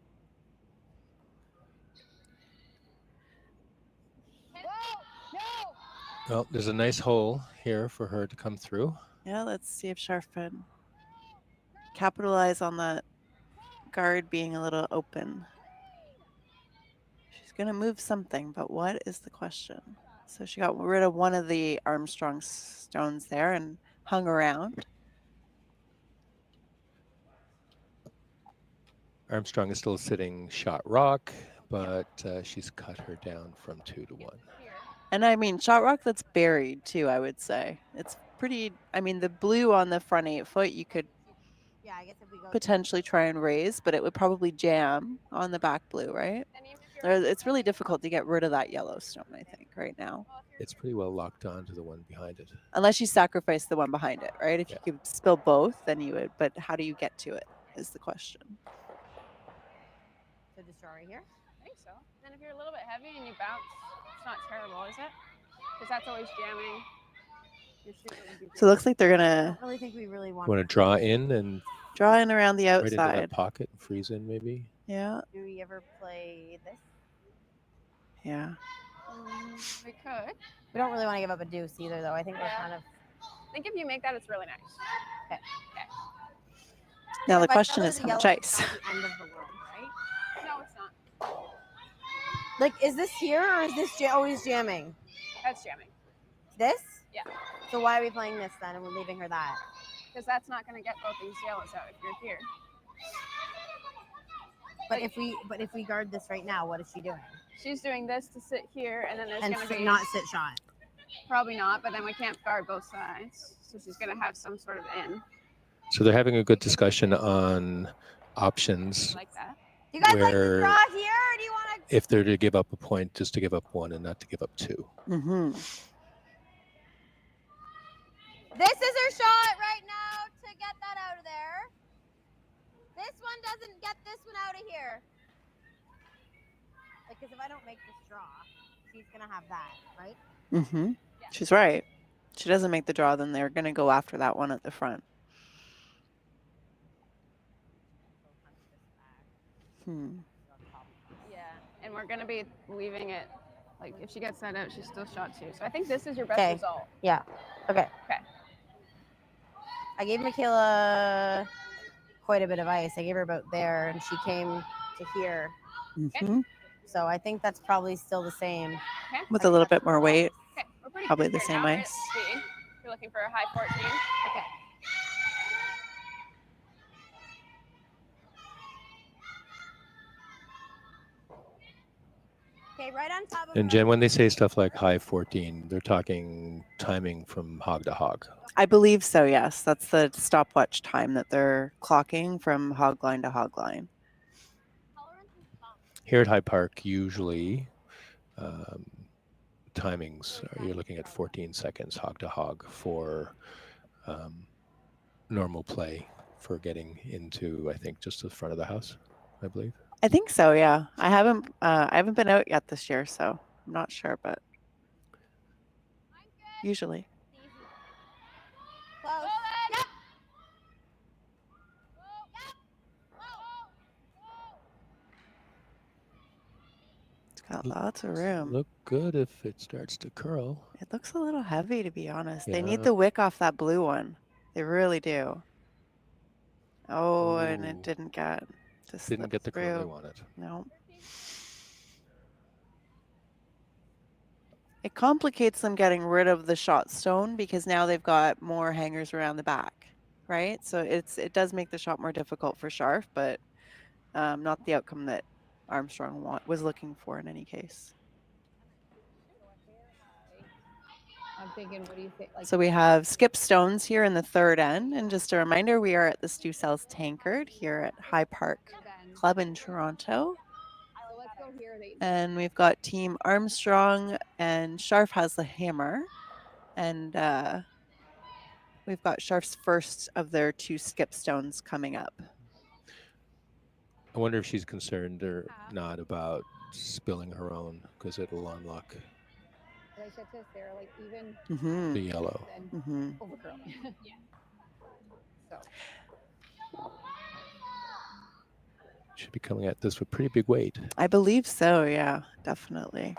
Well, there's a nice hole here for her to come through. Yeah, let's see if Scharf can capitalize on that guard being a little open. She's going to move something, but what is the question? So she got rid of one of the Armstrong stones there and hung around. Armstrong is still sitting shot rock, but she's cut her down from 2 to 1. And I mean, shot rock that's buried too, I would say. It's pretty, I mean, the blue on the front 8-foot, you could potentially try and raise, but it would probably jam on the back blue, right? It's really difficult to get rid of that yellow stone, I think, right now. It's pretty well locked on to the one behind it. Unless you sacrifice the one behind it, right? If you could spill both, then you would, but how do you get to it is the question. So just draw right here? I think so. Then if you're a little bit heavy and you bounce, it's not terrible, is it? Because that's always jamming. So it looks like they're gonna. I don't really think we really want to draw in and draw in around the right into outside. that pocket and freeze in maybe. Yeah. Do we ever play this? Yeah. We could. We don't really want to give up a deuce either, though. I think we're kind of. I think if you make that, it's really nice. Okay. Now the question is how much ice. End of the world, right? No, it's not. Like, is this here or is this always jamming? That's jamming. This? Yeah. So why are we playing this then and we're leaving her that? Because that's not going to get both these yellows out if you're here. But if we guard this right now, what is she doing? She's doing this to sit here, and then there's And going to be not sit shot. Probably not, but then we can't guard both sides, so she's going to have some sort of in. So they're having a good discussion on options. Like that. Do you guys like where to draw here, or do you want to if they're to give up a point, just to give up one and not to give up two. Mm-hmm. This is her shot right now to get that out of there. This one doesn't get this one out of here. Like, because if I don't make this draw, she's gonna have that, right? Mm-hmm. She's right. She doesn't make the draw, then they're going to go after that one at the front. Yeah, and we're gonna be leaving it. Like, if she gets that out, she's still shot 2. So I think this is your best Okay. result. Yeah. Okay. Okay. I gave Michaela quite a bit of ice. I gave her about there, and she came to here. Mm-hmm. So I think that's probably still the same. Okay. With a little bit more weight. Okay, we're pretty Probably good the right same now. We're at ice. speed. You're looking for a high 14. Okay. Okay, right on top of And Jen, when they say stuff like high 14, they're talking timing from hog to hog. I believe so, yes. That's the stopwatch time that they're clocking from hog line to hog line. Here at High Park, usually timings, you're looking at 14 seconds hog to hog for normal play for getting into, I think, just the front of the house, I believe. I think so, yeah. I haven't been out yet this year, so I'm not sure, but usually. Close. Yep. It's got lots of room. Look good if it starts to curl. It looks a little heavy, to be honest. They Yeah. need the wick off that blue one. They really do. Oh, and it Ooh. didn't get. Just Didn't get the curl they through. wanted. No. It complicates them getting rid of the shot stone because now they've got more hangers around the back, right? So it does make the shot more difficult for Scharf, but not the outcome that Armstrong was looking for in any case. I'm thinking, what do you think? Like, So we have skip stones here in the third end. And just a reminder, we are at the Stu Sells Tankard here at High Park Club in Toronto. so let's go here. And we've got Team Armstrong, and Scharf has the hammer. And we've got Scharf's first of their 2 skip stones coming up. I wonder if she's concerned or not about spilling her own because it'll unlock Like I said to Sarah, like even Mm-hmm. the yellow. Mm-hmm. overcurl. Yeah. So Should be coming at this with pretty big weight. I believe so, yeah, definitely.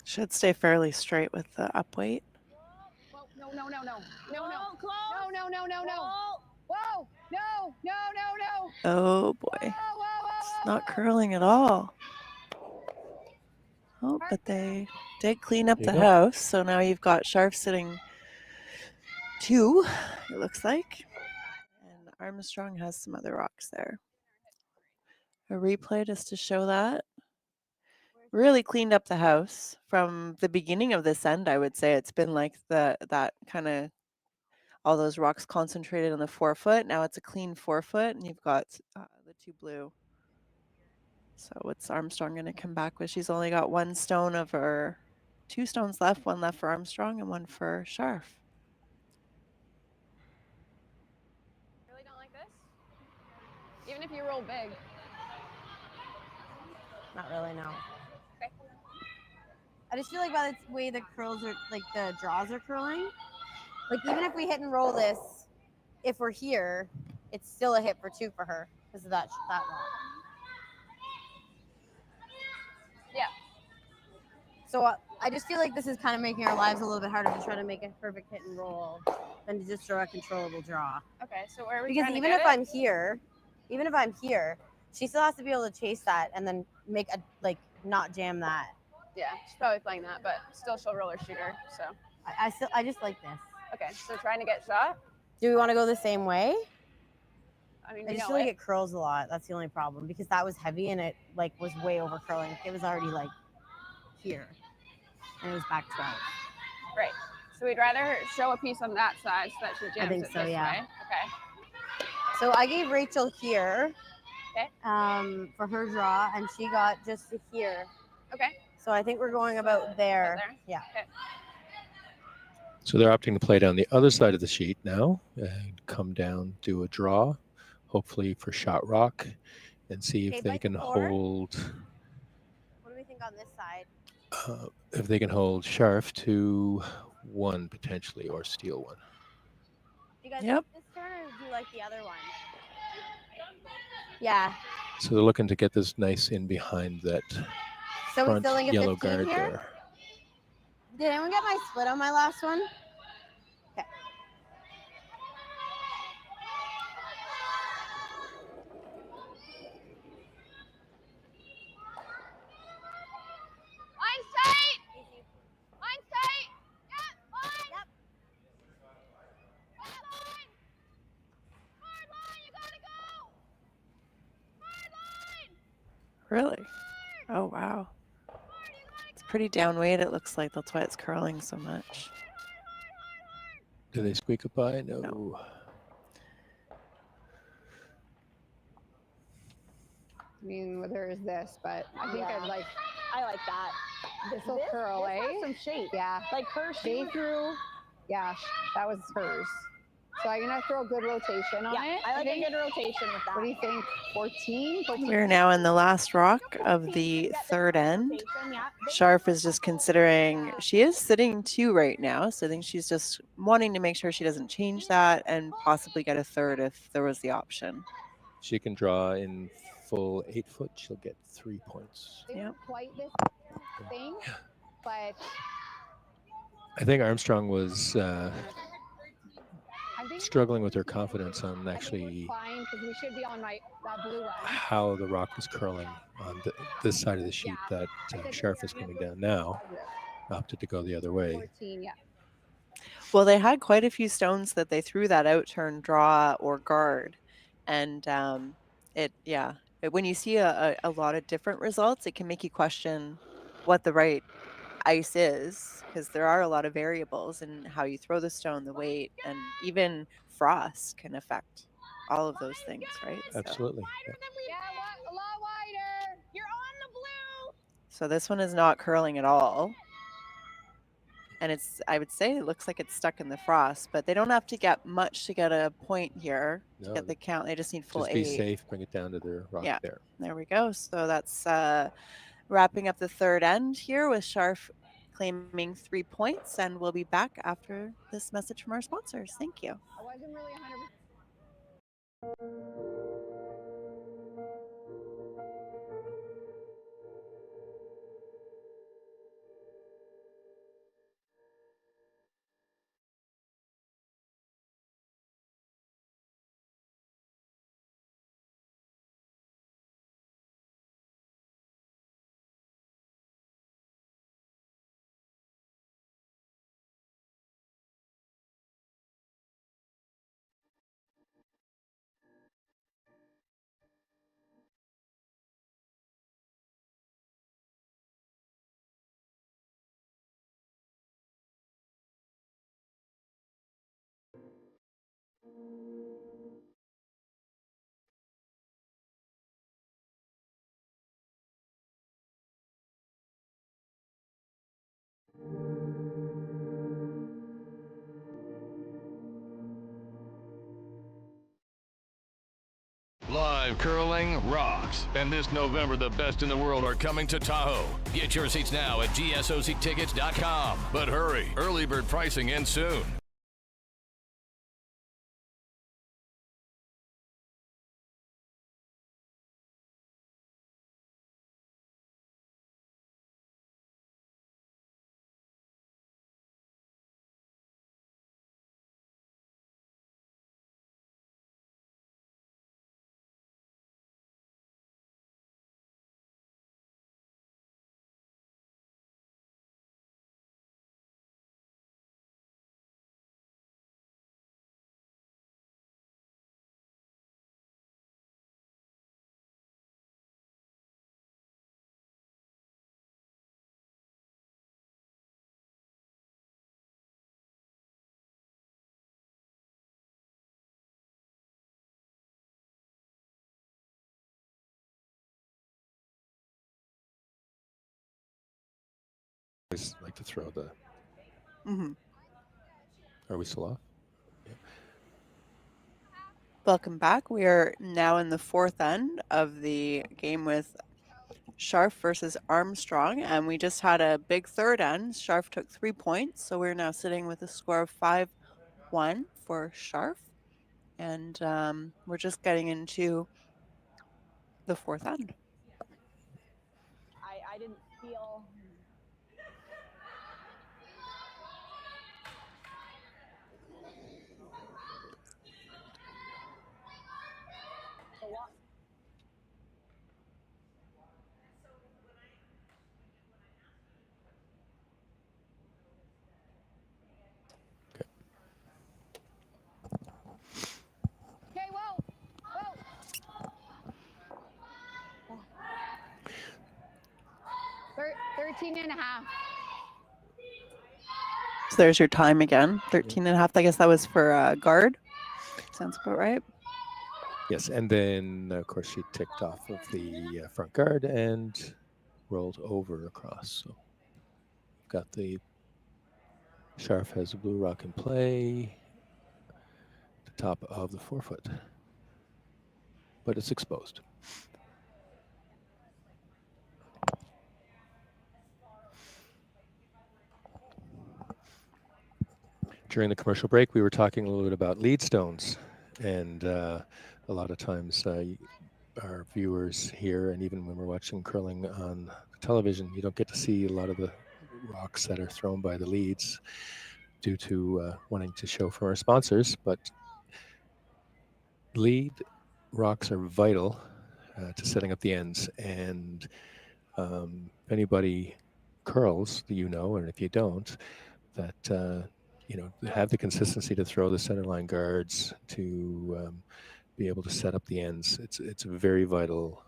Should stay fairly straight with the up weight. no, no, no, no, no, no, no, no, no, no, no. Whoa, no, no, no, no. Oh boy. It's not curling at all. Oh, but they did clean up There the you go. house. So now you've got Scharf sitting 2, it looks like. And Armstrong has some other rocks there. A replay just to show that. Really cleaned up the house from the beginning of this end, I would say. It's been like that kind of all those rocks concentrated on the 4-foot. Now it's a clean 4-foot, and you've got the 2 blue. So what's Armstrong going to come back with? She's only got 1 stone of her 2 stones left, 1 left for Armstrong and 1 for Scharf. Really don't like this? Even if you roll big. Not really, no. Okay. I just feel like by the way the curls are, like the draws are curling, like even if we hit and roll this, if we're here, it's still a hit for 2 for her because of that rock. Yeah. So I just feel like this is kind of making our lives a little bit harder to try to make a perfect hit and roll than to just draw a controllable draw. Okay, so where are we Because trying to even get if it? I'm here, she still has to be able to chase that and then make a not jam that. Yeah, she's probably playing that, but still she'll roller shooter. So I just like this. okay, so trying to get shot. Do we want to go the same way? I mean, I we just know feel like it. it curls a lot. That's the only problem because that was heavy and it was way over curling. It was already here, and it was back 12. Right. So we'd rather show a piece on that side so that she jams think it so, this yeah. way. Okay. So I gave Rachel here Okay. for her draw, and she got just to here. Okay. So I think we're going about there. Yeah. Okay. So they're opting to play down the other side of the sheet now and come down, do a draw, hopefully for shot rock, and see if they can hold. What do we think on this side? If they can hold Scharf to 1 potentially, or steal 1. Do you guys Yep. like this turn, or do you like the other one? Yeah. So they're looking to get this nice in behind that So we front still think a yellow 15 guard here? there. Did anyone get my split on my last one? Okay. Line's tight. Line's tight. Yep. Line. Yep. Hard line. Hard line. You gotta go. Hard line. Really? Oh, wow. It's pretty downweight, it looks like. That's why it's curling so much. Do they squeak it by? No. I mean, well, there is this, but I think Yeah. I'd like I like that. this will curl, this eh? has some shape. Yeah. Like her Stay shape. through. Yeah, that was hers. So I'm gonna throw a good rotation on Yeah, it. I like a think. good rotation with that. What do you think? 14? 14? We're now in the last rock of the third end. Scharf is just considering, she is sitting 2 right now, so I think she's just wanting to make sure she doesn't change that and possibly get a third if there was the option. She can draw in full 8 foot. She'll get 3 points. They weren't quite this thing, but I think Armstrong was I think struggling with her confidence on actually fine because we should be on that blue one. how the rock was curling on this side of the sheet that Scharf is coming down now. Opted to go the other way. 14, yeah. Well, they had quite a few stones that they threw that out turn, draw, or guard. And when you see a lot of different results, it can make you question what the right ice is, because there are a lot of variables in how you throw the stone, the weight, and even frost can affect all of those things, right? Absolutely. Yeah, a lot wider. You're on the blue. So this one is not curling at all. And I would say it looks like it's stuck in the frost, but they don't have to get much to get a point here to get the count. They just need full 8. Just be safe, bring it down to their rock there. There we go. So that's wrapping up the third end here with Scharf claiming 3 points, and we'll be back after this message from our sponsors. Thank you. I wasn't really 100%. Live curling rocks. And this November, the best in the world are coming to Tahoe. Get your seats now at gsoctickets.com. But hurry, early bird pricing ends soon. always like to throw the. Mm-hmm. Are we still off? Yeah. Welcome back. We are now in the fourth end of the game with Scharf versus Armstrong, and we just had a big third end. Scharf took 3 points, so we're now sitting with a score of 5-1 for Scharf, and we're just getting into the fourth end. I didn't feel. A lot. Okay, whoa. 13 and a half. So there's your time again, 13 and a half. I guess that was for guard. Sounds about right. Yes, and then of course she ticked off of the front guard and rolled over across. So got the Scharf has a blue rock in play, the top of the 4-foot, but it's exposed. During the commercial break, we were talking a little bit about lead stones, and a lot of times our viewers here, and even when we're watching curling on television, you don't get to see a lot of the rocks that are thrown by the leads due to wanting to show for our sponsors, but lead rocks are vital to setting up the ends, and if anybody curls, and if you don't, that have the consistency to throw the center line guards, to be able to set up the ends. It's a very vital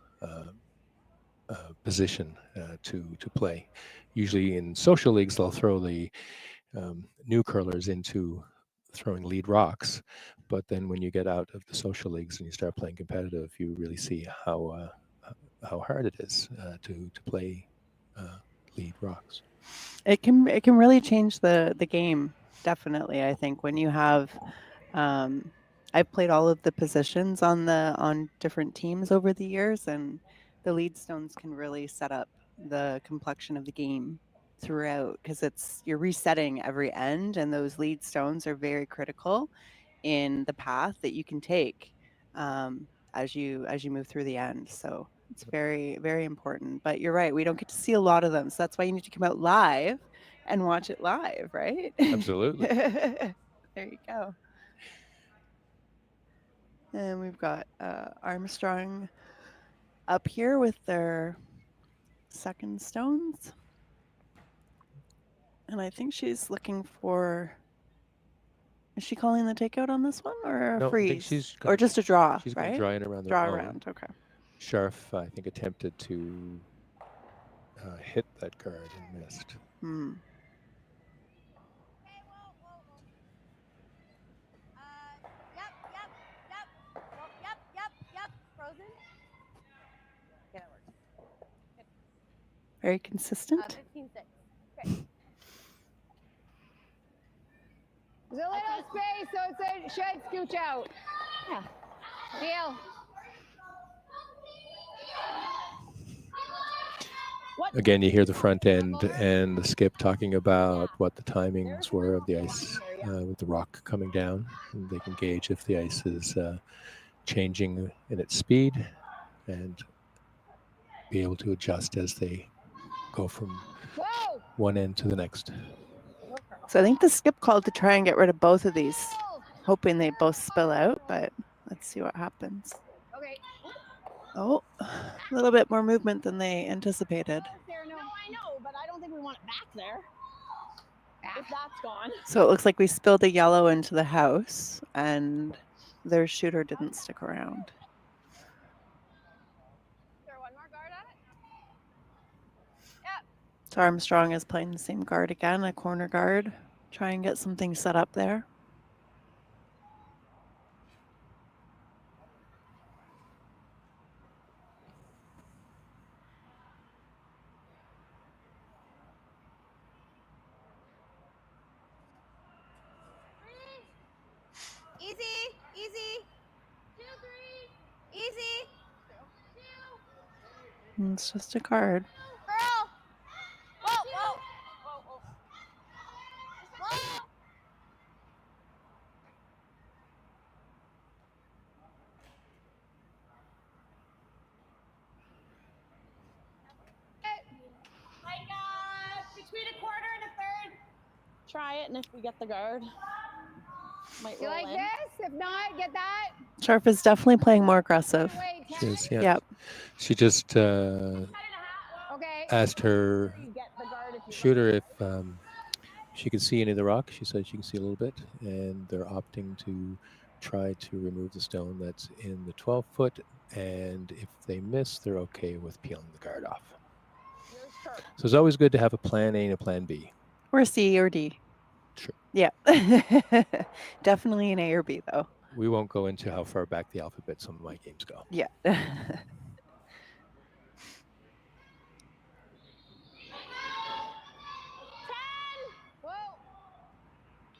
position to play. Usually in social leagues, they'll throw the new curlers into throwing lead rocks, but then when you get out of the social leagues and you start playing competitive, you really see how hard it is to play lead rocks. It can really change the game, definitely. I think when you have I've played all of the positions on different teams over the years, and the lead stones can really set up the complexion of the game throughout, because you're resetting every end, and those lead stones are very critical in the path that you can take as you move through the end. So it's very, very important. But you're right, we don't get to see a lot of them, so that's why you need to come out live and watch it live, right? Absolutely. There you go. And we've got Armstrong up here with their second stones. And I think she's looking for, is she calling the takeout on this one, or a No, freeze? I think she's or just a draw, she's right? going to draw in around the draw around, okay. Scharf, I think, attempted to hit that guard and missed. Hmm. Yep. Frozen. Yeah, that works. Very consistent. 15-6. Okay. There's a little space, so it should scooch out. Yeah. Deal. Again, you hear the front end and the skip talking about what the timings were of the ice with the rock coming down. And they can gauge if the ice is changing in its speed and be able to adjust as they go from one end to the next. So I think the skip called to try and get rid of both of these, hoping they both spill out, but let's see what happens. Okay. Oh, a little bit more movement than they anticipated. No, I know, but I don't think we want it back there. If that's gone. So it looks like we spilled a yellow into the house, and their shooter didn't stick around. Throw one more guard at it. Yep. So Armstrong is playing the same guard again, a corner guard. Try and get something set up there. It's just a card. Girl. Whoa, whoa. Whoa, whoa. Whoa. Like between a quarter and a third. Try it, and if we get the guard, might You roll like in. this? If not, get that. Scharf is definitely playing more aggressive. She is, yeah. Yep. She just Okay. asked her You get the guard if you shooter if she could see any of the rock. She said she can see a little bit, and they're opting to try to remove the stone that's in the 12-foot, and if they miss, they're okay with peeling the guard off. So it's always good to have a plan A and a plan B. Or C or D. Sure. Yeah. Definitely an A or B, though. We won't go into how far back the alphabet some of my games go. Yeah.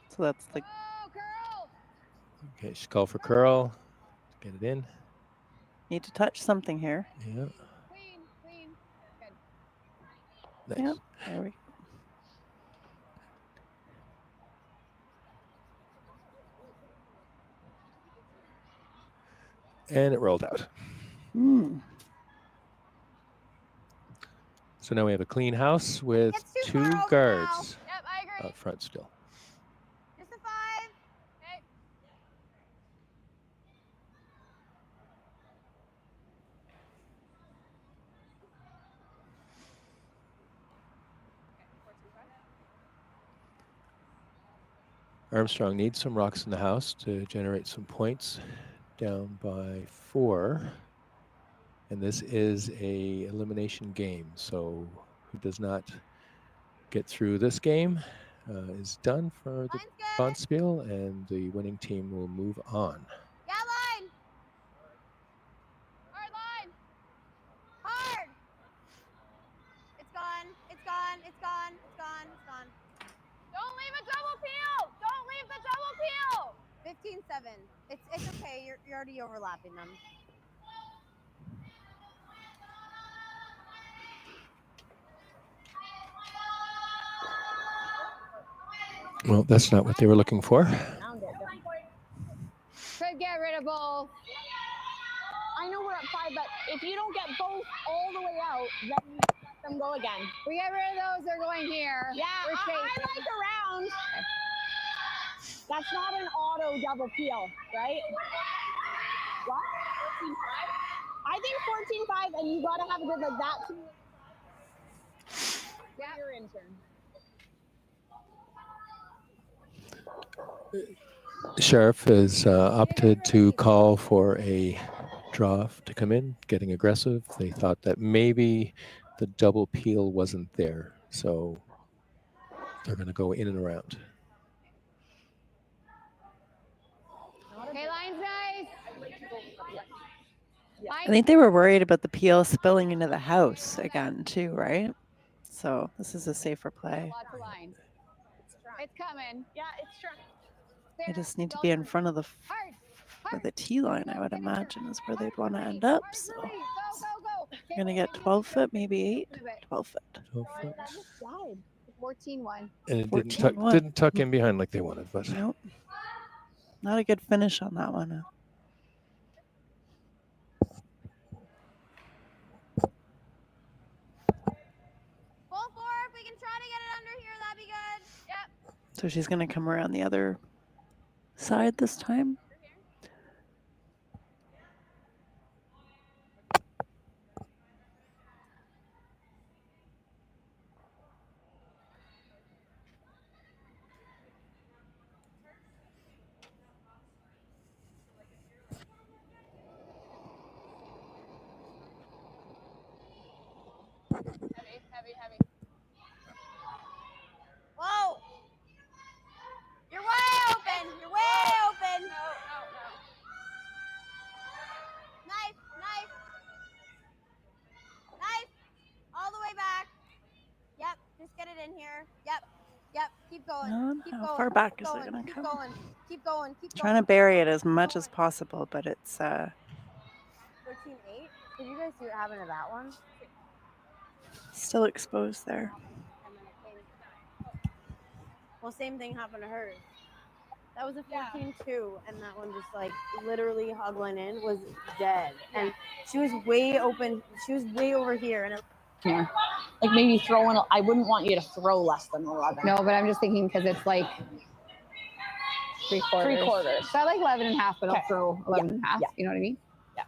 So that's the. Okay, she called for curl. Get it in. Need to touch something here. Yeah. Clean, clean. Nice. Yep. There we go. And it rolled out. Mm. So now we have a clean house with It's too two far over guards now. Yep, I agree. up front still. Just a 5. Okay. Armstrong needs some rocks in the house to generate some points, down by 4. And this is a elimination game, so who does not get through this game is done for the Bonspiel, and the winning team will move on. Yeah, line. Hard line. Hard. It's gone. It's gone. It's gone. It's gone. It's gone. Don't leave a double peel. Don't leave the double peel. 15-7. It's okay. You're already overlapping them. Well, that's not what they were looking for. Could get rid of both. I know we're at 5, but if you don't get both all the way out, then you let them go again. We get rid of those. They're going here. Yeah, We're I chasing. like a round. That's not an auto double peel, right? What? 14-5? I think 14-5, and you got to have a good like that too. Yeah. Your intern. Sheriff has opted to call for a draw to come in, getting aggressive. They thought that maybe the double peel wasn't there, so they're going to go in and around. Okay, line's nice. I think they were worried about the peel spilling into the house again, too, right? So this is a safer play. Lots of line. It's coming. Yeah, it's trying. They just need to be in front of the tee line, I would imagine, is where they'd want to end up. So Go, go, go. you're going to get 12 foot, maybe 8. 12 foot. 12 foot. 14-1. And it 14-1. didn't tuck in behind like they wanted, but Nope. Not a good finish on that one. Full 4. If we can try to get it under here, that'd be good. Yep. So she's going to come around the other side this time. Heavy. Whoa. You're way open. You're way open. No. Nice. All the way back. Yep. Just get it in here. Yep. Keep going. Keep How going. far back Keep is it going. going to Keep come? going. Keep going. Trying to bury it as much as possible, but it's 13-8. 8. Did you guys see what happened to that one? Still exposed there. And then it came. Well, same thing happened to hers. That was a 14-2, and that one just like literally hoggling in was dead. And she was way open. She was way over here, and it. Here. Like maybe throwing. I wouldn't want you to throw less than 11. No, but I'm just thinking because it's like 3/4. 3/4. So I like 11.5, but Okay. I'll throw 11.5. Yeah. You know what I mean? Yeah.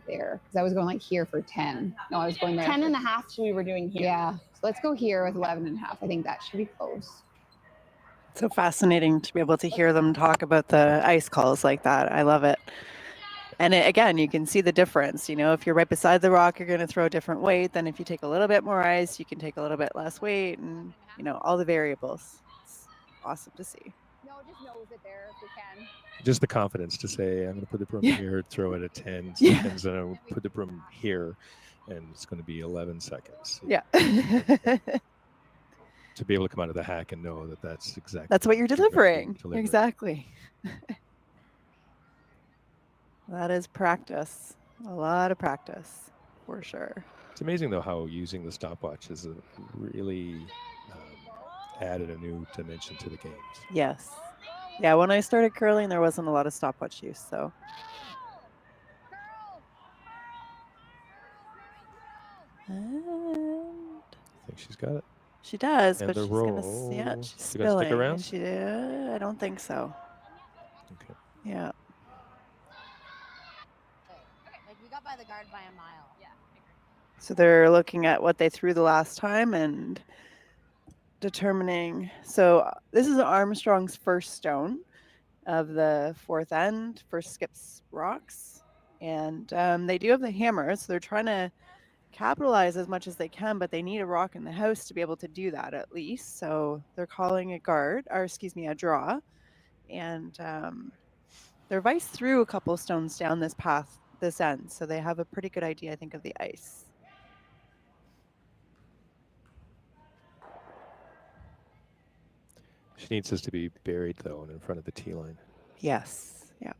There. Because I was going like here for 10. No, I was going there. 10.5 we were doing here. Yeah. So let's go here with 11.5. I think that should be close. So fascinating to be able to hear them talk about the ice calls like that. I love it. And again, you can see the difference. You know, if you're right beside the rock, you're going to throw a different weight. Then if you take a little bit more ice, you can take a little bit less weight, and you know, all the variables. It's awesome to see. No, just nose it there if you can. Just the confidence to say, I'm going to put the broom here, throw it at 10 Yeah. seconds, and I'll put the broom here, and it's going to be 11 seconds. Yeah. To be able to come out of the hack and know that that's exactly That's what you're delivering. delivering. Exactly. That is practice. A lot of practice, for sure. It's amazing, though, how using the stopwatch has really added a new dimension to the games. Yes. Yeah, when I started curling, there wasn't a lot of stopwatch use, so. And I think she's got it. she does, And but the she's gonna, yeah, roll. she's You gonna stick spilling. around? She, I don't think so. Okay. Yeah. Like we got by the guard by a mile. Yeah. So they're looking at what they threw the last time and determining. So this is Armstrong's first stone of the fourth end, first skips rocks. And they do have the hammer, so they're trying to capitalize as much as they can, but they need a rock in the house to be able to do that at least. So they're calling a guard, or excuse me, a draw. And their vice threw a couple stones down this path, this end. So they have a pretty good idea, I think, of the ice. She needs this to be buried, though, and in front of the tee line. Yes. Yeah.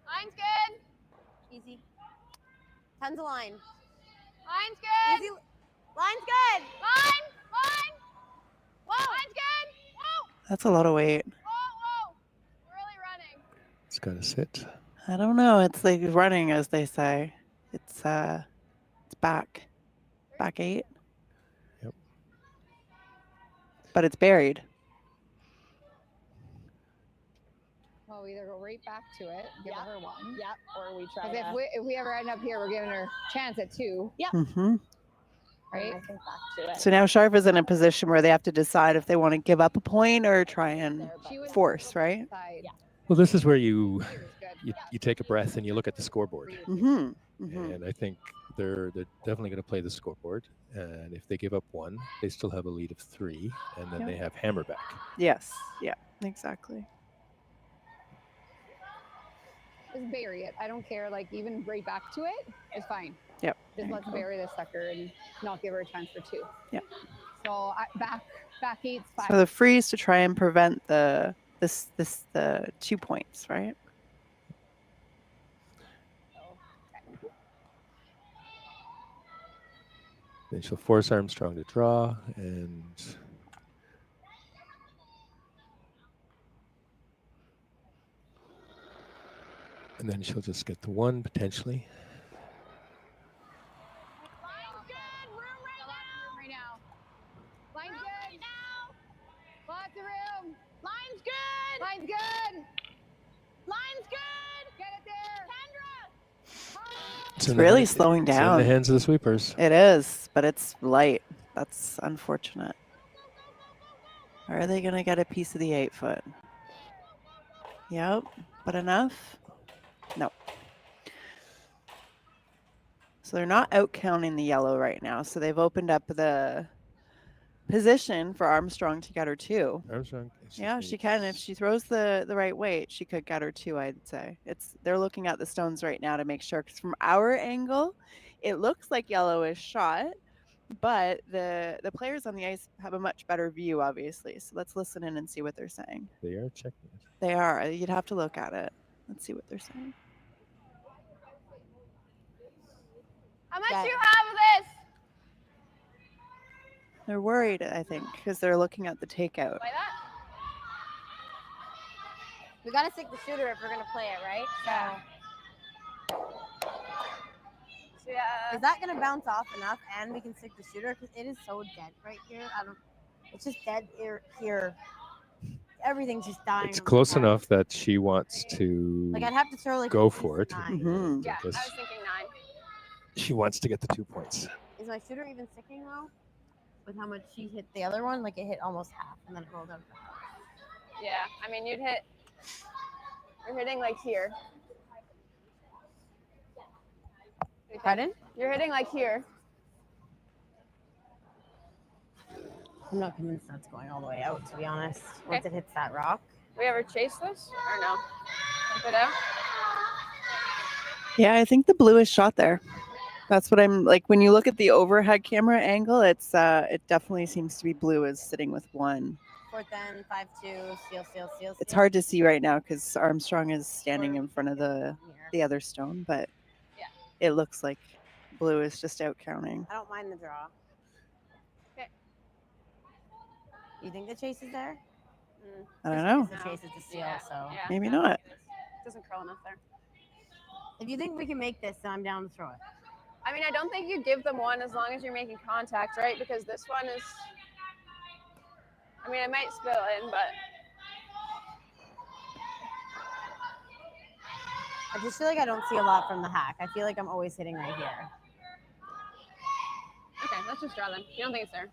Line's good. Easy. Tons of line. Line's good. Easy. Line's good. Line. Whoa. Line's good. Whoa. That's a lot of weight. Whoa. We're really running. It's got to sit. I don't know. It's like running, as they say. It's back 8. Yep. But it's buried. Well, we either go right back to it, give her one. Yep. Or we try. Because if we ever end up here, we're giving her a chance at 2. Yep. Mm-hmm. Right? I think back to it. So now Scharf is in a position where they have to decide if they want to give up a point or try and force, right? Yeah. Well, this is where you take a breath and you look at the scoreboard. Mm-hmm. Mm-hmm. And I think they're definitely going to play the scoreboard. And if they give up 1, they still have a lead of 3, and then Yep. they have hammer back. Yes. Yeah, exactly. Just bury it. I don't care. Like, even right back to it is fine. Yep. Just let's bury this sucker and not give her a chance for 2. Yep. So back 8's fine. So the freeze to try and prevent the 2 points, right? Then she'll force Armstrong to draw, and then she'll just get the 1 potentially. Right now. Line's good. Lots of room. Line's good. Line's good. Line's good. Get it there. It's really slowing It's in down. the hands of the sweepers. It is, but it's light. That's unfortunate. Are they going to get a piece of the 8-foot? Yep, but enough? No. So they're not out counting the yellow right now. So they've opened up the position for Armstrong to get her 2. Armstrong. Yeah, she can. If she throws the right weight, she could get her 2, I'd say. They're looking at the stones right now to make sure, because from our angle, it looks like yellow is shot, but the players on the ice have a much better view, obviously. So let's listen in and see what they're saying. They are checking it. They are. You'd have to look at it. Let's see what they're saying. How much Yeah. do you have of this? They're worried, I think, because they're looking at the takeout. Like that? We gotta stick the shooter if we're gonna play it, right? So. Yeah. Is that gonna bounce off enough, and we can stick the shooter? Because it is so dead right here. It's just dead here. Everything's just dying. It's close enough that she wants to Like I'd have to throw like go for it. Mhm. Yeah, I was Because thinking 9. she wants to get the 2 points. Is my shooter even sticking though? With how much she hit the other one, like it hit almost half, and then it rolled out. Yeah, I mean you're hitting like here. Pardon? You're hitting like here. I'm not convinced that's going all the way out, to be honest. Once it hits that rock. We ever chase this or no? Put it out? Yeah, I think the blue is shot there. That's what I'm like. When you look at the overhead camera angle, it definitely seems to be blue is sitting with 1. 4th end, 5-2, seal. It's hard to see right now because Armstrong is standing in front of the other stone, but it looks like blue is just out counting. I don't mind the draw. Okay. You think the chase is there? I don't know. The chase is the seal, so Maybe not. Doesn't curl enough there. If you think we can make this, then I'm down to throw it. I mean, I don't think you give them 1 as long as you're making contact, right? Because this one is. I mean, it might spill in, but. I just feel like I don't see a lot from the hack. I feel like I'm always hitting right here. Okay, let's just draw then. You don't think it's there?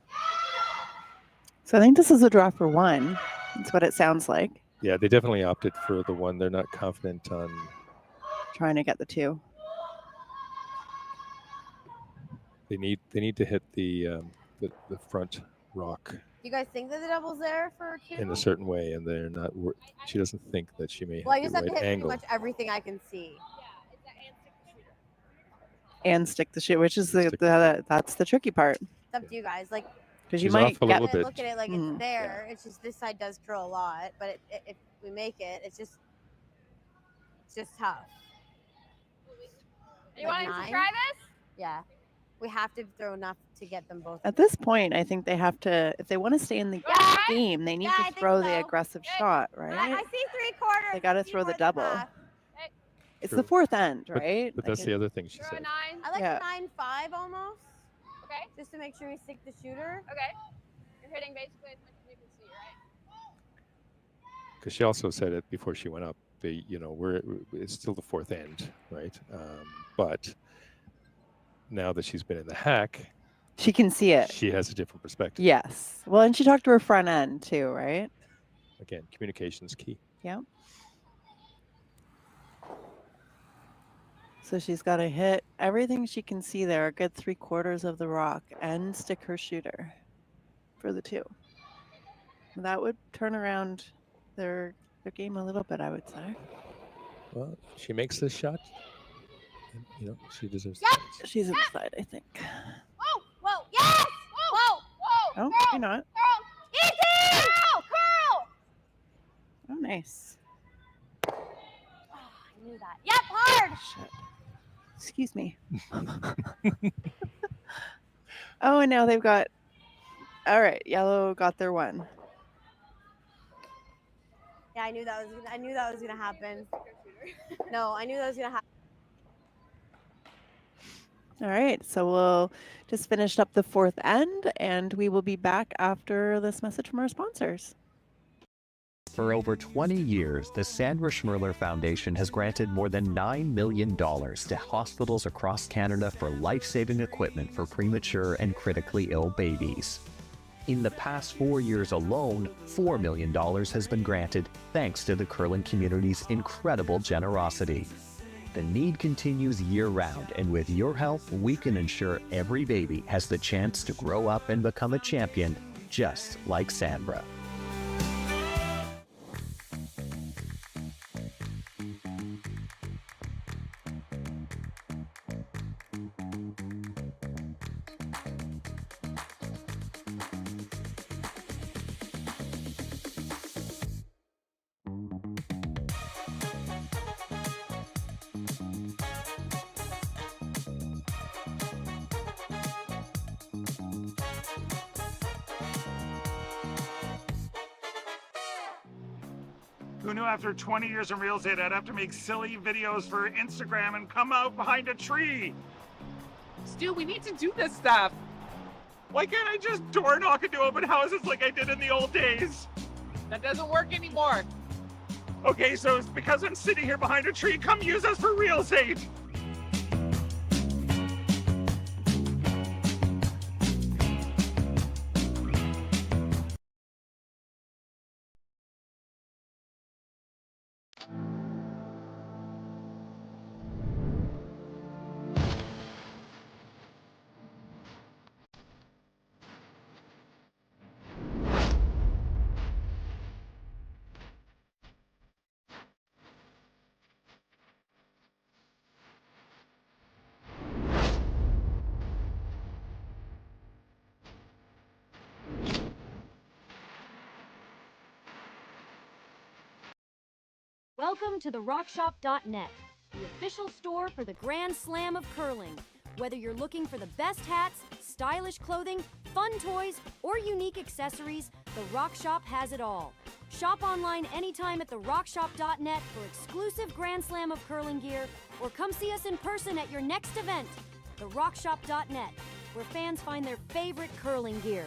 So I think this is a draw for 1. That's what it sounds like. Yeah, they definitely opted for the 1. They're not confident on trying to get the 2. They need to hit the front rock You guys think that the double's there for 2? in a certain way, and they're not. She doesn't think that she may Well, I have just the have to right hit angle. pretty much everything I can see. And stick the shit, which is that's the tricky part. It's up to you guys. Like, Because you She's might off a little bit. look at it like it's there. It's just this side does curl a lot, but if we make it, it's just tough. You wanting to try this? Yeah. We have to throw enough to get them both. At this point, I think they have to, if they want to stay in the game, they need I to think throw the so. aggressive shot, right? I see 3/4. They got to throw the double. It's the 4th end, right? But that's the other thing she said. I like Yeah. a 9-5 almost. Okay. Just to make sure we stick the shooter. Okay. You're hitting basically as much as you can see, right? Because she also said it before she went up. It's still the 4th end, right? But now that she's been in the hack, She can see it. she has a different perspective. Yes. Well, and she talked to her front end too, right? Again, communication's key. Yeah. So she's got to hit everything she can see there, a good 3/4 of the rock, and stick her shooter for the 2. That would turn around their game a little bit, I would say. Well, if she makes this shot, then, she deserves. She's inside, I think. Whoa, yes! Whoa! Oh, maybe not. Easy! Curl! Oh, nice. I knew that. Yep, hard! Shit. Excuse me. Oh, and now they've got. All right, yellow got their 1. Yeah, I knew that was gonna happen. No, I knew that was gonna happen. All right, so we'll just finish up the 4th end, and we will be back after this message from our sponsors. For over 20 years, the Sandra Schmirler Foundation has granted more than $9 million to hospitals across Canada for life-saving equipment for premature and critically ill babies. In the past 4 years alone, $4 million has been granted thanks to the curling community's incredible generosity. The need continues year-round, and with your help, we can ensure every baby has the chance to grow up and become a champion, just like Sandra. Who knew after 20 years in real estate I'd have to make silly videos for Instagram and come out behind a tree? Stu, we need to do this stuff. Why can't I just door knock into open houses like I did in the old days? That doesn't work anymore. Okay, so it's because I'm sitting here behind a tree. Come use us for real estate. Welcome to therockshop.net, the official store for the Grand Slam of curling. Whether you're looking for the best hats, stylish clothing, fun toys, or unique accessories, The Rock Shop has it all. Shop online anytime at therockshop.net for exclusive Grand Slam of curling gear, or come see us in person at your next event. Therockshop.net, where fans find their favorite curling gear.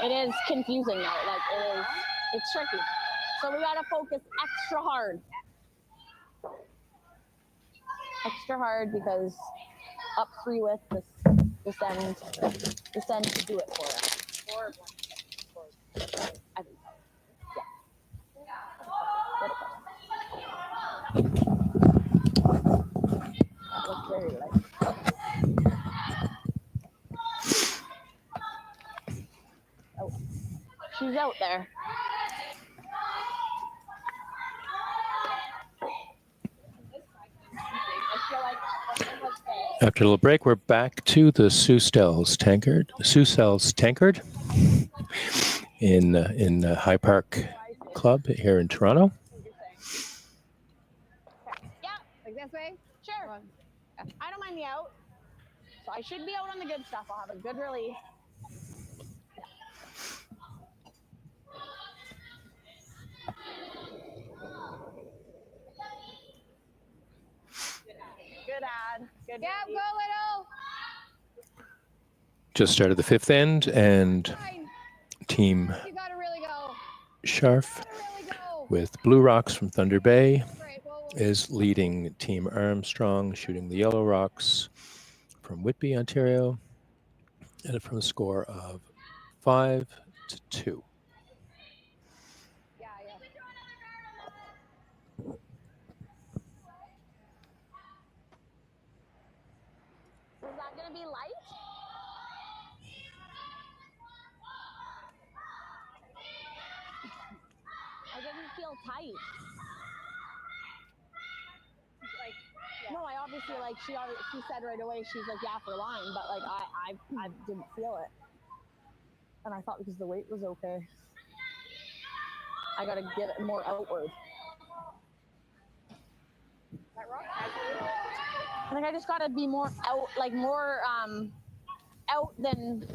It is confusing though, like it's tricky. So we gotta focus extra hard. Extra hard because up free with this end to do it for us. I think so. Looks very light. Oh, she's out there. After a little break, we're back to the Sue Sells Tankard in High Park Club here in Toronto. Yeah, like this way? Sure. I don't mind the out. So I should be out on the good stuff. I'll have a good release. Good ad. Good. Yeah, go little. Just started the fifth end, and Team Scharf with Blue Rocks from Thunder Bay is leading Team Armstrong, shooting the Yellow Rocks from Whitby, Ontario, and from a score of 5-2. Is that going to be light? I didn't feel tight. No, I obviously she said right away, she's like, yeah, for line, but like I didn't feel it. And I thought because the weight was okay. I gotta get it more outward. I think I just gotta be more out, like more out than.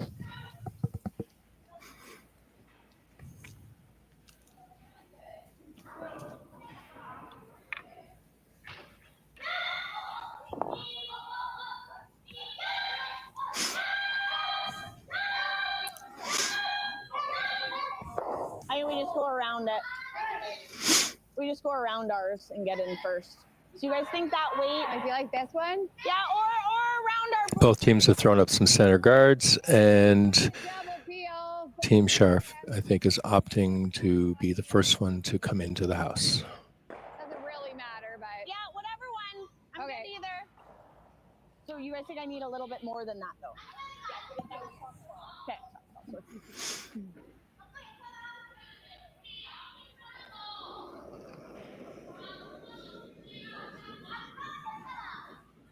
I mean, we just go around it. We just go around ours and get in first. So you guys think that weight? I feel like this one. Yeah, or around our. Both teams have thrown up some center guards, and Team Scharf, I think, is opting to be the first one to come into the house. Doesn't really matter, but yeah, whatever one. I'm good either. So you guys think I need a little bit more than that, though? Okay.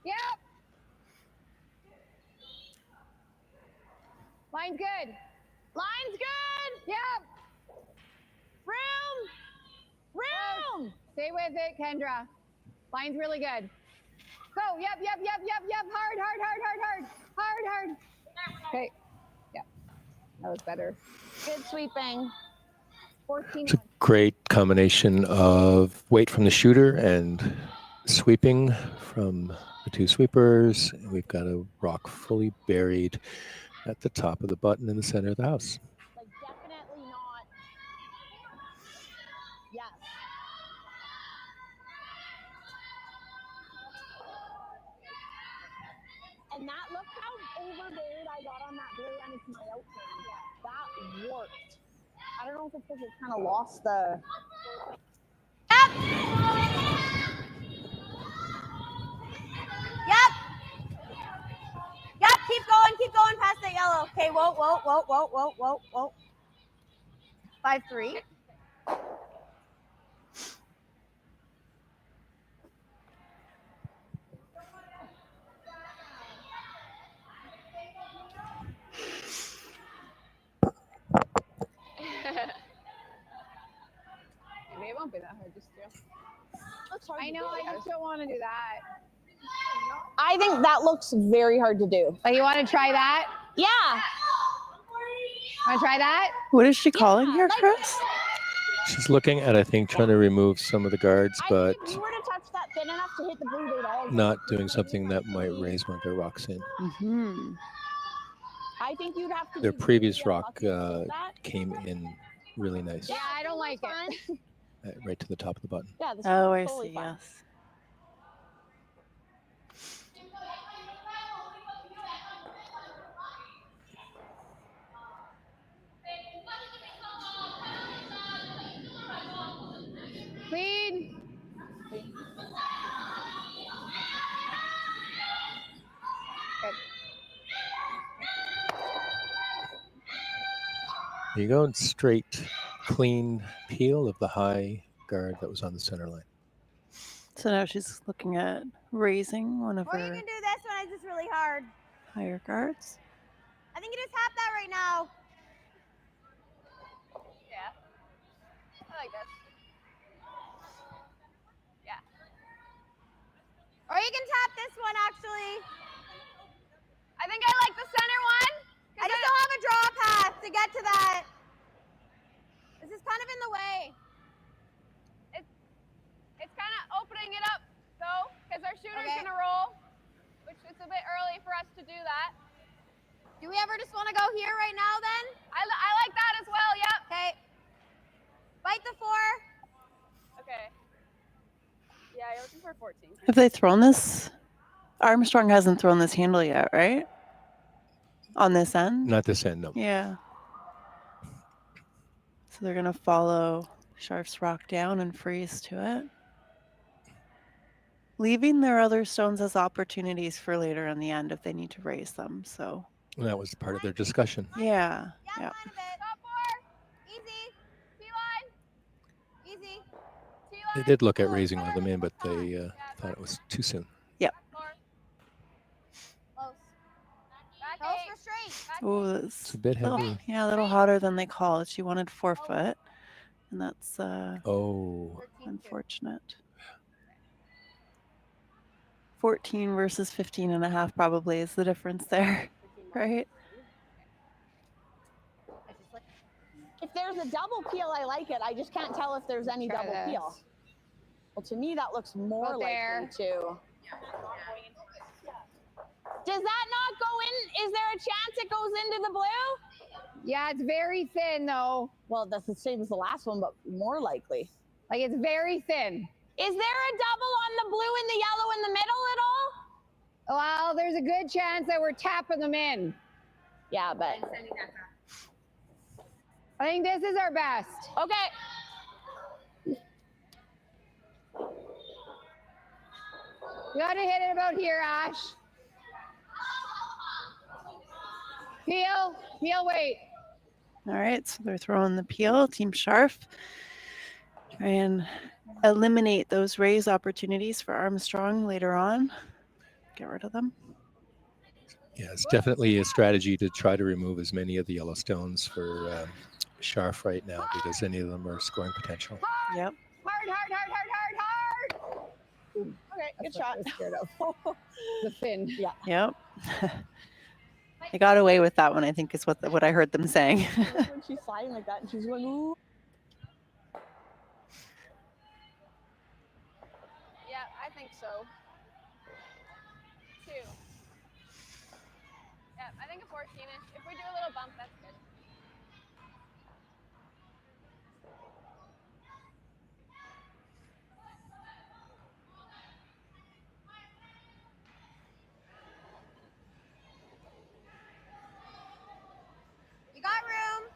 Yep. Line's good. Line's good. Yep. Room. Stay with it, Kendra. Line's really good. Go. Yep. Hard. Okay. Yeah. That was better. Good sweeping. 14. It's a great combination of weight from the shooter and sweeping from the two sweepers. We've got a rock fully buried at the top of the button in the center of the house. Like definitely not. Yes. And that, look how overburied I got on that blue, and it's my outcome. That worked. I don't know if it's because it kind of lost the. Yep, keep going past that yellow. Okay, whoa. 5-3. Maybe it won't be that hard just to. I know. I just don't want to do that. I think that looks very hard to do. Like, you want to try that? Yeah. Want to try that? What is she calling here, Chris? She's looking at, I think, trying to remove some of the guards, but If you were to touch that thin enough to hit the blue, they'd all. not doing something that might raise one of their rocks in. Mm-hmm. I think you'd have to. Their previous rock came in really nice, Yeah, I don't like it. right to the top of the button. Yeah. This Oh, I is totally see. fine. Yes. Clean. There you go. Straight, clean peel of the high guard that was on the center line. So now she's looking at raising one of Or you her can do this one. It's just really hard. higher guards. I think you just tap that right now. Yeah. I like this. Yeah. Or you can tap this one, actually. I think I like the center one. I just don't have a draw path to get to that. This is kind of in the way. It's kind of opening it up, though, because our shooter's going to roll, which it's a bit early for us to do that. Do we ever just want to go here right now, then? I like that as well, yep. Okay. Bite the 4. Okay. Yeah, you're looking for 14. Have they thrown this? Armstrong hasn't thrown this handle yet, right? On this end? Not this end, no. Yeah. So they're going to follow Scharf's rock down and freeze to it. Leaving their other stones as opportunities for later in the end if they need to raise them. So And that was part of their discussion. yeah. Yeah. Top 4. Easy. T-line. Easy. T-line. They did look at raising one of them in, but they thought it was too soon. Yep. Close. Close for straight. Oh, It's that's a bit heavy. yeah, a little hotter than they called. She wanted 4 foot, and that's Oh, unfortunate. 14 versus 15 and a half probably is the difference there, right? If there's a double peel, I like it. I just can't tell if there's any Try double this. peel. Well, to me, that looks more Go likely there. to. Does that not go in? Is there a chance it goes into the blue? Yeah, it's very thin though. Well, that's the same as the last one, but more likely. Like, it's very thin. Is there a double on the blue and the yellow in the middle at all? Well, there's a good chance that we're tapping them in. Yeah, but. I think this is our best. Okay. You gotta hit it about here, Ash. Peel, wait. All right, so they're throwing the peel. Team Scharf. Try and eliminate those raise opportunities for Armstrong later on. Get rid of them. yeah, it's definitely a strategy to try to remove as many of the yellow stones for Scharf right now because any of them are scoring potential. Yep. Hard. Okay. Good shot. I was scared of. The fin. Yeah. Yep. They got away with that one, I think, is what I heard them saying. When she's sliding like that and she's going, ooh. Yeah, I think so. 2. Yeah, I think a 14-ish. If we do a little bump, that's good. You got room.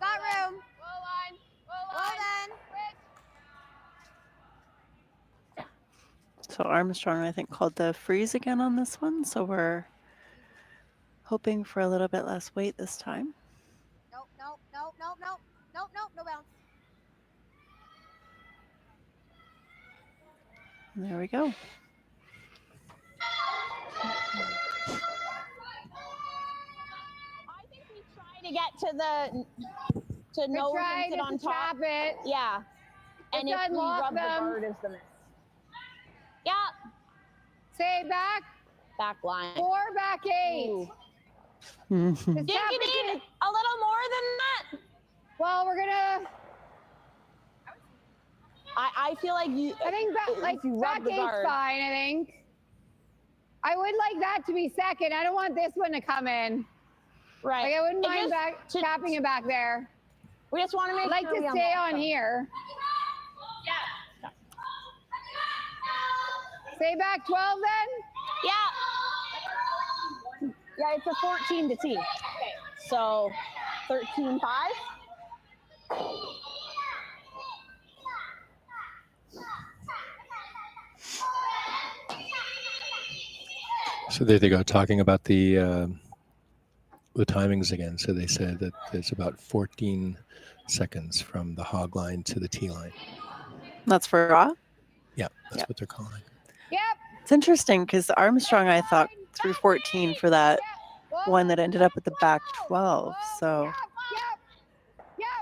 Got room. Low line. Low Well line. then. So Armstrong, I think, called the freeze again on this one. So we're hoping for a little bit less weight this time. Nope, no bounce. And there we go. To get to the nose and sit on top. It. Yeah. And if we unlock rub the them. guard is the miss. Yeah. Say back. Back line. 4, back 8. Ooh. Mhm. Did you need a little more than that? Well, we're gonna. I feel like you. I think back 8's fine. I think. I would like that to be second. I don't want this one to come in. Right. Like I wouldn't It mind just- tapping it back there. We just want to make I'd like sure to we stay unlock on them. here. Stay back 12 then? Yeah. Yeah, it's a 14 to tee. So 13-5. So there they go, talking about the timings again. So they said that it's about 14 seconds from the hog line to the tee line. That's for raw? Yeah, that's what they're calling. Yep. It's interesting because Armstrong, I thought, threw 14 for that one that ended up at the back 12. So Yes.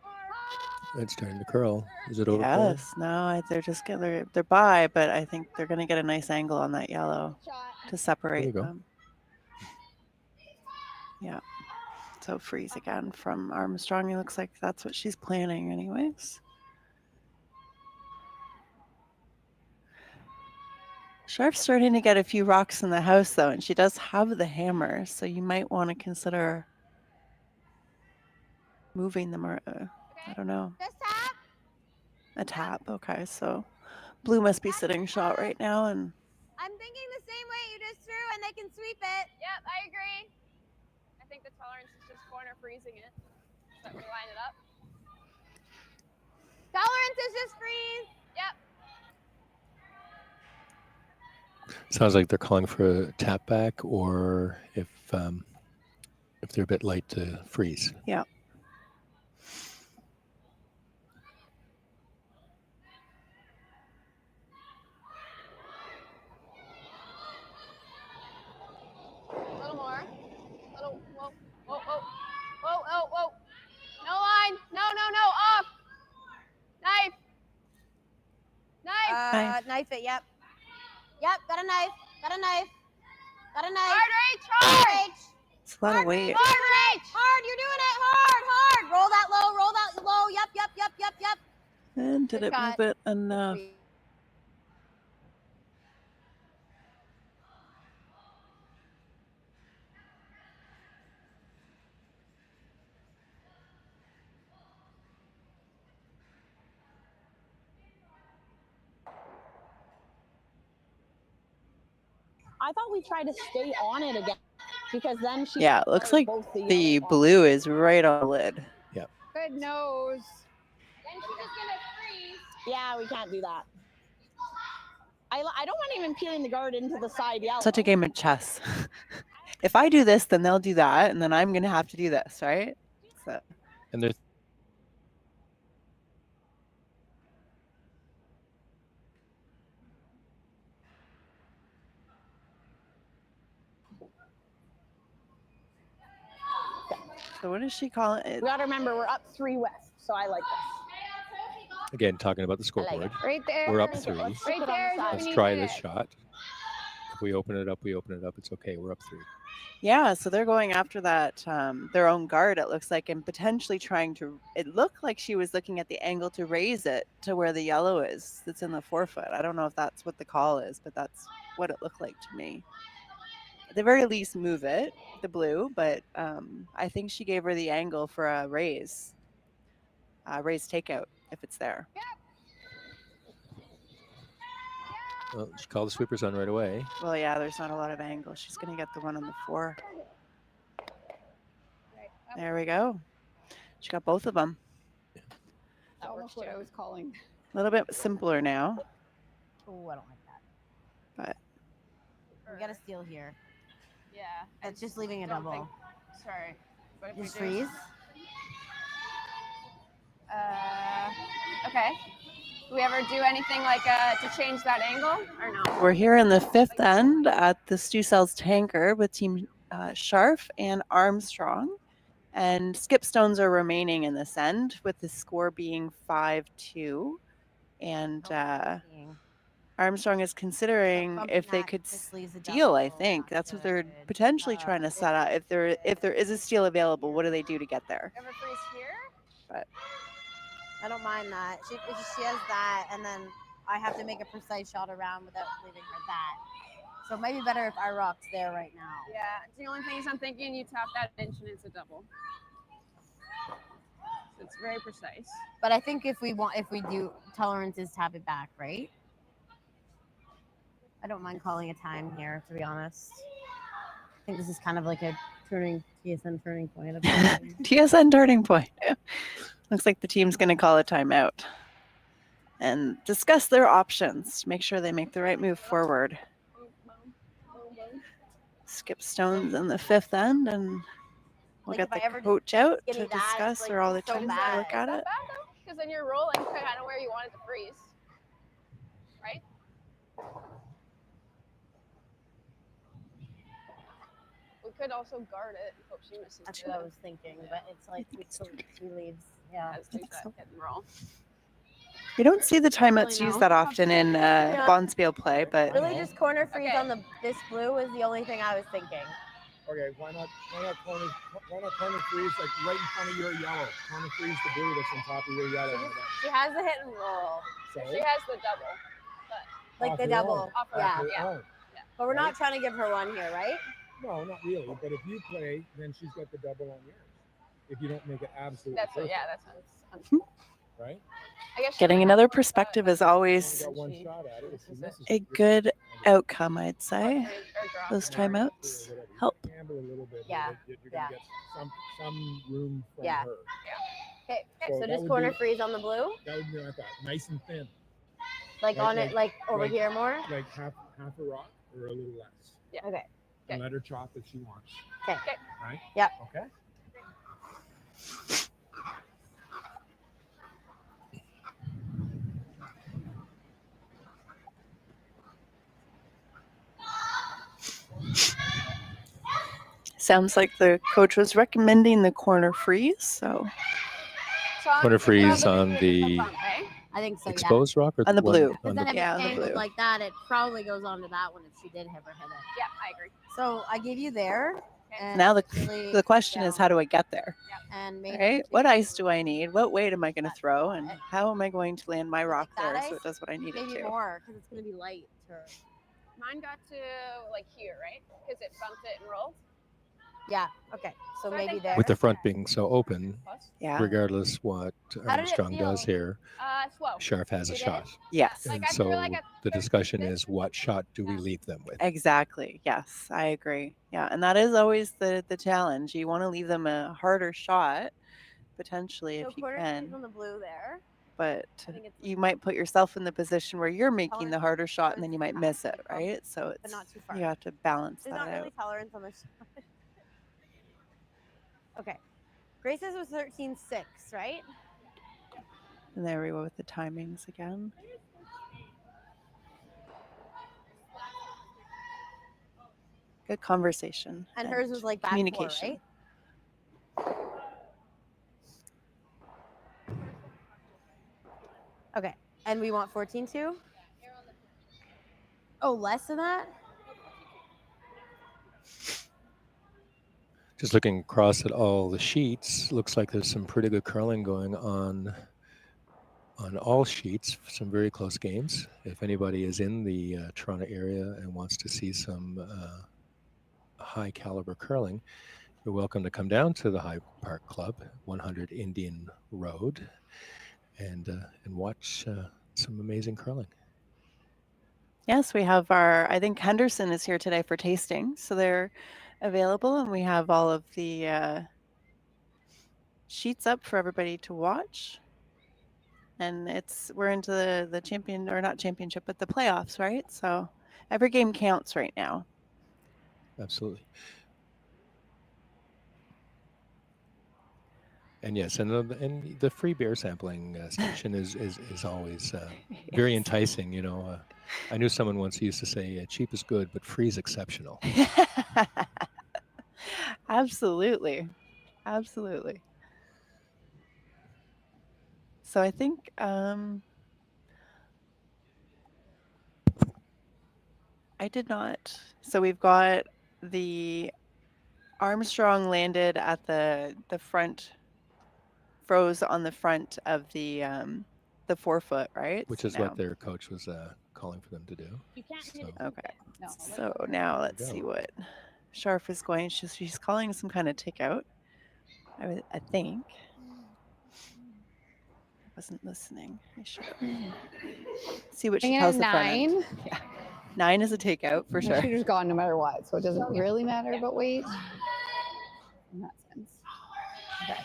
Hard. it's starting to curl. Is it over? curling? yes, no, they're just getting they're by, but I think they're going to get a nice angle on that yellow to separate go. them. Yeah. So freeze again from Armstrong. It looks like that's what she's planning anyways. Scharf's starting to get a few rocks in the house though, and she does have the hammer, so you might want to consider moving them or I don't know. Just tap. A tap. Okay, so blue must be sitting shot right now, and I'm thinking the same way you just threw, and they can sweep it. Yep, I agree. I think the tolerance is just corner freezing it. So that we line it up. Tolerance is just freeze. Yep. Sounds like they're calling for a tap back, or if they're a bit light, to freeze. yeah. A little more. Little. Whoa. No line. No. Off. Knife. Knife it. Yep. Got a knife. Hard reach. Hard reach. It's a lot of weight. Hard reach. Hard. You're doing it. Hard. Roll that low. Yep. And did Good it shot. move it enough? I thought we tried to stay on it again because then she. Yeah, it looks like both the yellow blue is right on the lid. Yeah. Good nose. Then she's just gonna freeze. Yeah, we can't do that. I don't want even peeling the guard into the side yellow. Such a game of chess. If I do this, then they'll do that, and then I'm gonna have to do this, right? So. And they're So what does she call it? We got to remember we're up 3 west. So I like this. Again, talking about the I like scoreboard. it. Right there. We're up Let's 3. stick Right it on there the is side. what we Let's need try to this hit. shot. If we open it up, It's okay. We're up 3. Yeah, so they're going after that their own guard, it looks like, and potentially trying to. It looked like she was looking at the angle to raise it to where the yellow is. That's in the forefoot. I don't know if that's what the call is, but that's what it looked like to me. At the very least, move it, the blue, but I think she gave her the angle for a raise takeout if it's there. Well, she called the sweepers on right away. Well, yeah, there's not a lot of angle. She's going to get the one on the 4. There we go. She got both of them. That's almost what I was calling. A little bit simpler now, Oh, I don't like that. but Or- We got a steal here. Yeah. It's just leaving a don't double. Sorry. But if we Just do- freeze. Okay. Do we ever do anything like to change that angle or no? we're here in the 5th end at the Stu Cells Tankard with Team Scharf and Armstrong. And skip stones are remaining in this end with the score being 5-2. And Armstrong is considering if they could steal, I think. That's what they're potentially trying to set up. If there is a steal available, what do they do to get there? Ever freeze here? But I don't mind that. She has that, and then I have to make a precise shot around without leaving her that. So it might be better if I rocked there right now. Yeah. The only thing is I'm thinking you tap that inch and it's a double. So it's very precise. But I think if we do tolerances, tap it back, right? I don't mind calling a time here, to be honest. I think this is kind of like a TSN turning point. TSN turning point. Looks like the team's going to call a timeout and discuss their options to make sure they make the right move forward. Skip stones in the 5th end, and we'll get the coach out to discuss or all the teams to look at it. Because then you're rolling kind of where you want it to freeze. Right? We could also guard it and hope she misses. That's what I was thinking, but it's like she leaves. Yeah. Let's do that. Hit and roll. We don't see the timeouts used that often in Bonspiel play, but Really, just corner freeze on this blue is the only thing I was thinking. Okay, why not corner freeze like right in front of your yellow? Corner freeze the blue that's on top of your yellow. She has the hit and roll. She has the double. Like Off the her double. own. Yeah. Off her own. But we're not trying to give her one here, right? No, not really. But if you play, then she's got the double on yours. If you don't make it absolutely That's what, perfect, yeah, that sounds right? I guess getting another perspective is always Got one shot at it. If she misses, a good outcome, I'd say. Those timeouts help. gamble a little bit. Yeah, You're gonna get some room from Yeah. her. Okay, So so that just would corner be- freeze on the blue? That would be like that, nice and thin. Like on it, like over here more? Like half a rock or a little less. Yeah. Okay. And let her chop if she wants. Okay. Right? Yep. Okay. Sounds like the coach was recommending the corner freeze, so Corner freeze on the I think so, exposed rock or on the one blue. on Because then the if Yeah, it's on the angled blue. like that, it probably goes onto that one if she did ever hit it. Yeah, I agree. So I give you there. And now really the question is, how do I get there? and maybe Right? What ice do I need? What weight am I going to throw? And how am I going to land my rock that there so ice? it does what I need it maybe to? more because it's going to be light. Mine got to like here, right? Because it bumped it and rolled. Yeah. Okay. So So I maybe think there. with the front being so open, Yeah. regardless what How did it Armstrong does feel? here, Slow. Scharf has a You did? shot. Yes. Like, And I so feel like the discussion is, what shot do we leave them with? Exactly. Yes, I agree. Yeah, and that is always the challenge. You want to leave them a harder shot, potentially, So if you corner freeze can. on the blue there. But think it's you might put yourself in the position where you're making the Tolerance harder shot, and then towards you might the miss back, it, right? So but it's not too far. you have to balance There's that not out. really tolerance on this. Okay. Grace's was 13.6, right? And there we go with the timings again. Good conversation. And hers was like back communication. four, right? Okay. And we want 14.2? Oh, less than that? Just looking across at all the sheets, looks like there's some pretty good curling going on all sheets, some very close games. If anybody is in the Toronto area and wants to see some high caliber curling, you're welcome to come down to the High Park Club, 100 Indian Road, and watch some amazing curling. Yes, we have I think Henderson is here today for tasting, so they're available, and we have all of the sheets up for everybody to watch. And we're into the champion, or not championship, but the playoffs, right? So every game counts right now. Absolutely. And yes, and the free beer sampling station is always very enticing. You know, I knew someone once who used to say, "Cheap is good, but free is exceptional." Absolutely, absolutely. So I think I did not. So we've got the Armstrong landed at the front, froze on the front of the 4-foot, right? Which is what their coach was calling for them to do. You can't hit it. Okay. No. So now let's see what Scharf is going. She's calling some kind of takeout, I think. I wasn't listening. I should see what she tells the front end. 9. Yeah. 9 is a takeout for sure. The shooter's gone no matter what, so it doesn't really matter about weight in that sense. Okay.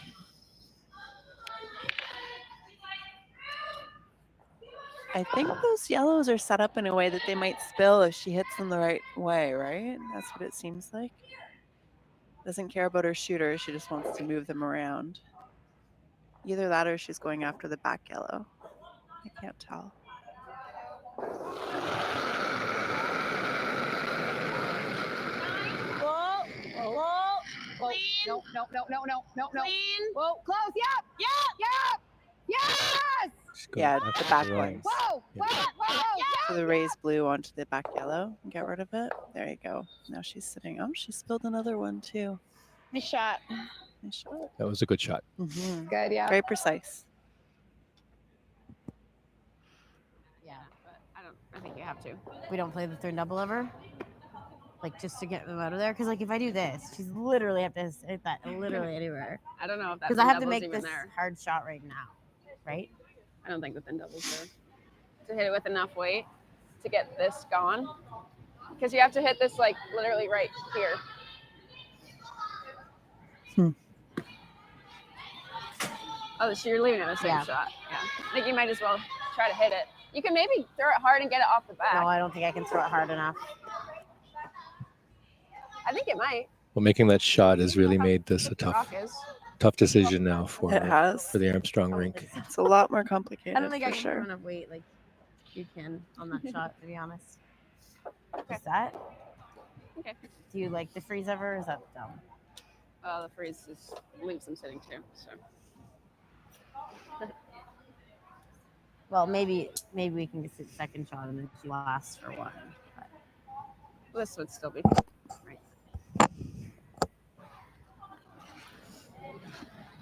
I think those yellows are set up in a way that they might spill if she hits them the right way, right? That's what it seems like. Doesn't care about her shooter. She just wants to move them around. Either that or she's going after the back yellow. I can't tell. Whoa. Clean. No. Clean. Whoa, close. Yep. Yes. Yeah, the back one. Whoa. So the raised blue onto the back yellow and get rid of it. There you go. Now she's sitting. Oh, she spilled another one too. Nice shot. Nice shot. That was a good shot. Mm-hmm. Good, yeah. Very precise. Yeah, but I think you have to. We don't play the third double ever? Like, just to get them out of there? Because, like, if I do this, she's literally have to hit that literally anywhere. I don't know if that's Because I have to doubles make even this there. hard shot right now, right? I don't think the thin doubles there. To hit it with enough weight to get this going. Because you have to hit this, like, literally right here. Oh, so you're leaving it the same shot. Yeah. I think you might as well try to hit it. You can maybe throw it hard and get it off the back. No, I don't think I can throw it hard enough. I think it might. Well, making that shot has really made this a tough decision now for the Armstrong rink. It's a lot more complicated. I don't think I for can sure. throw enough weight like you can on that shot, to be honest. Is that? Okay. Do you like the freeze ever? Or is that dumb? The freeze just leaves them sitting too. So. Well, maybe we can get the second shot and then she lasts for one. But this would still be right.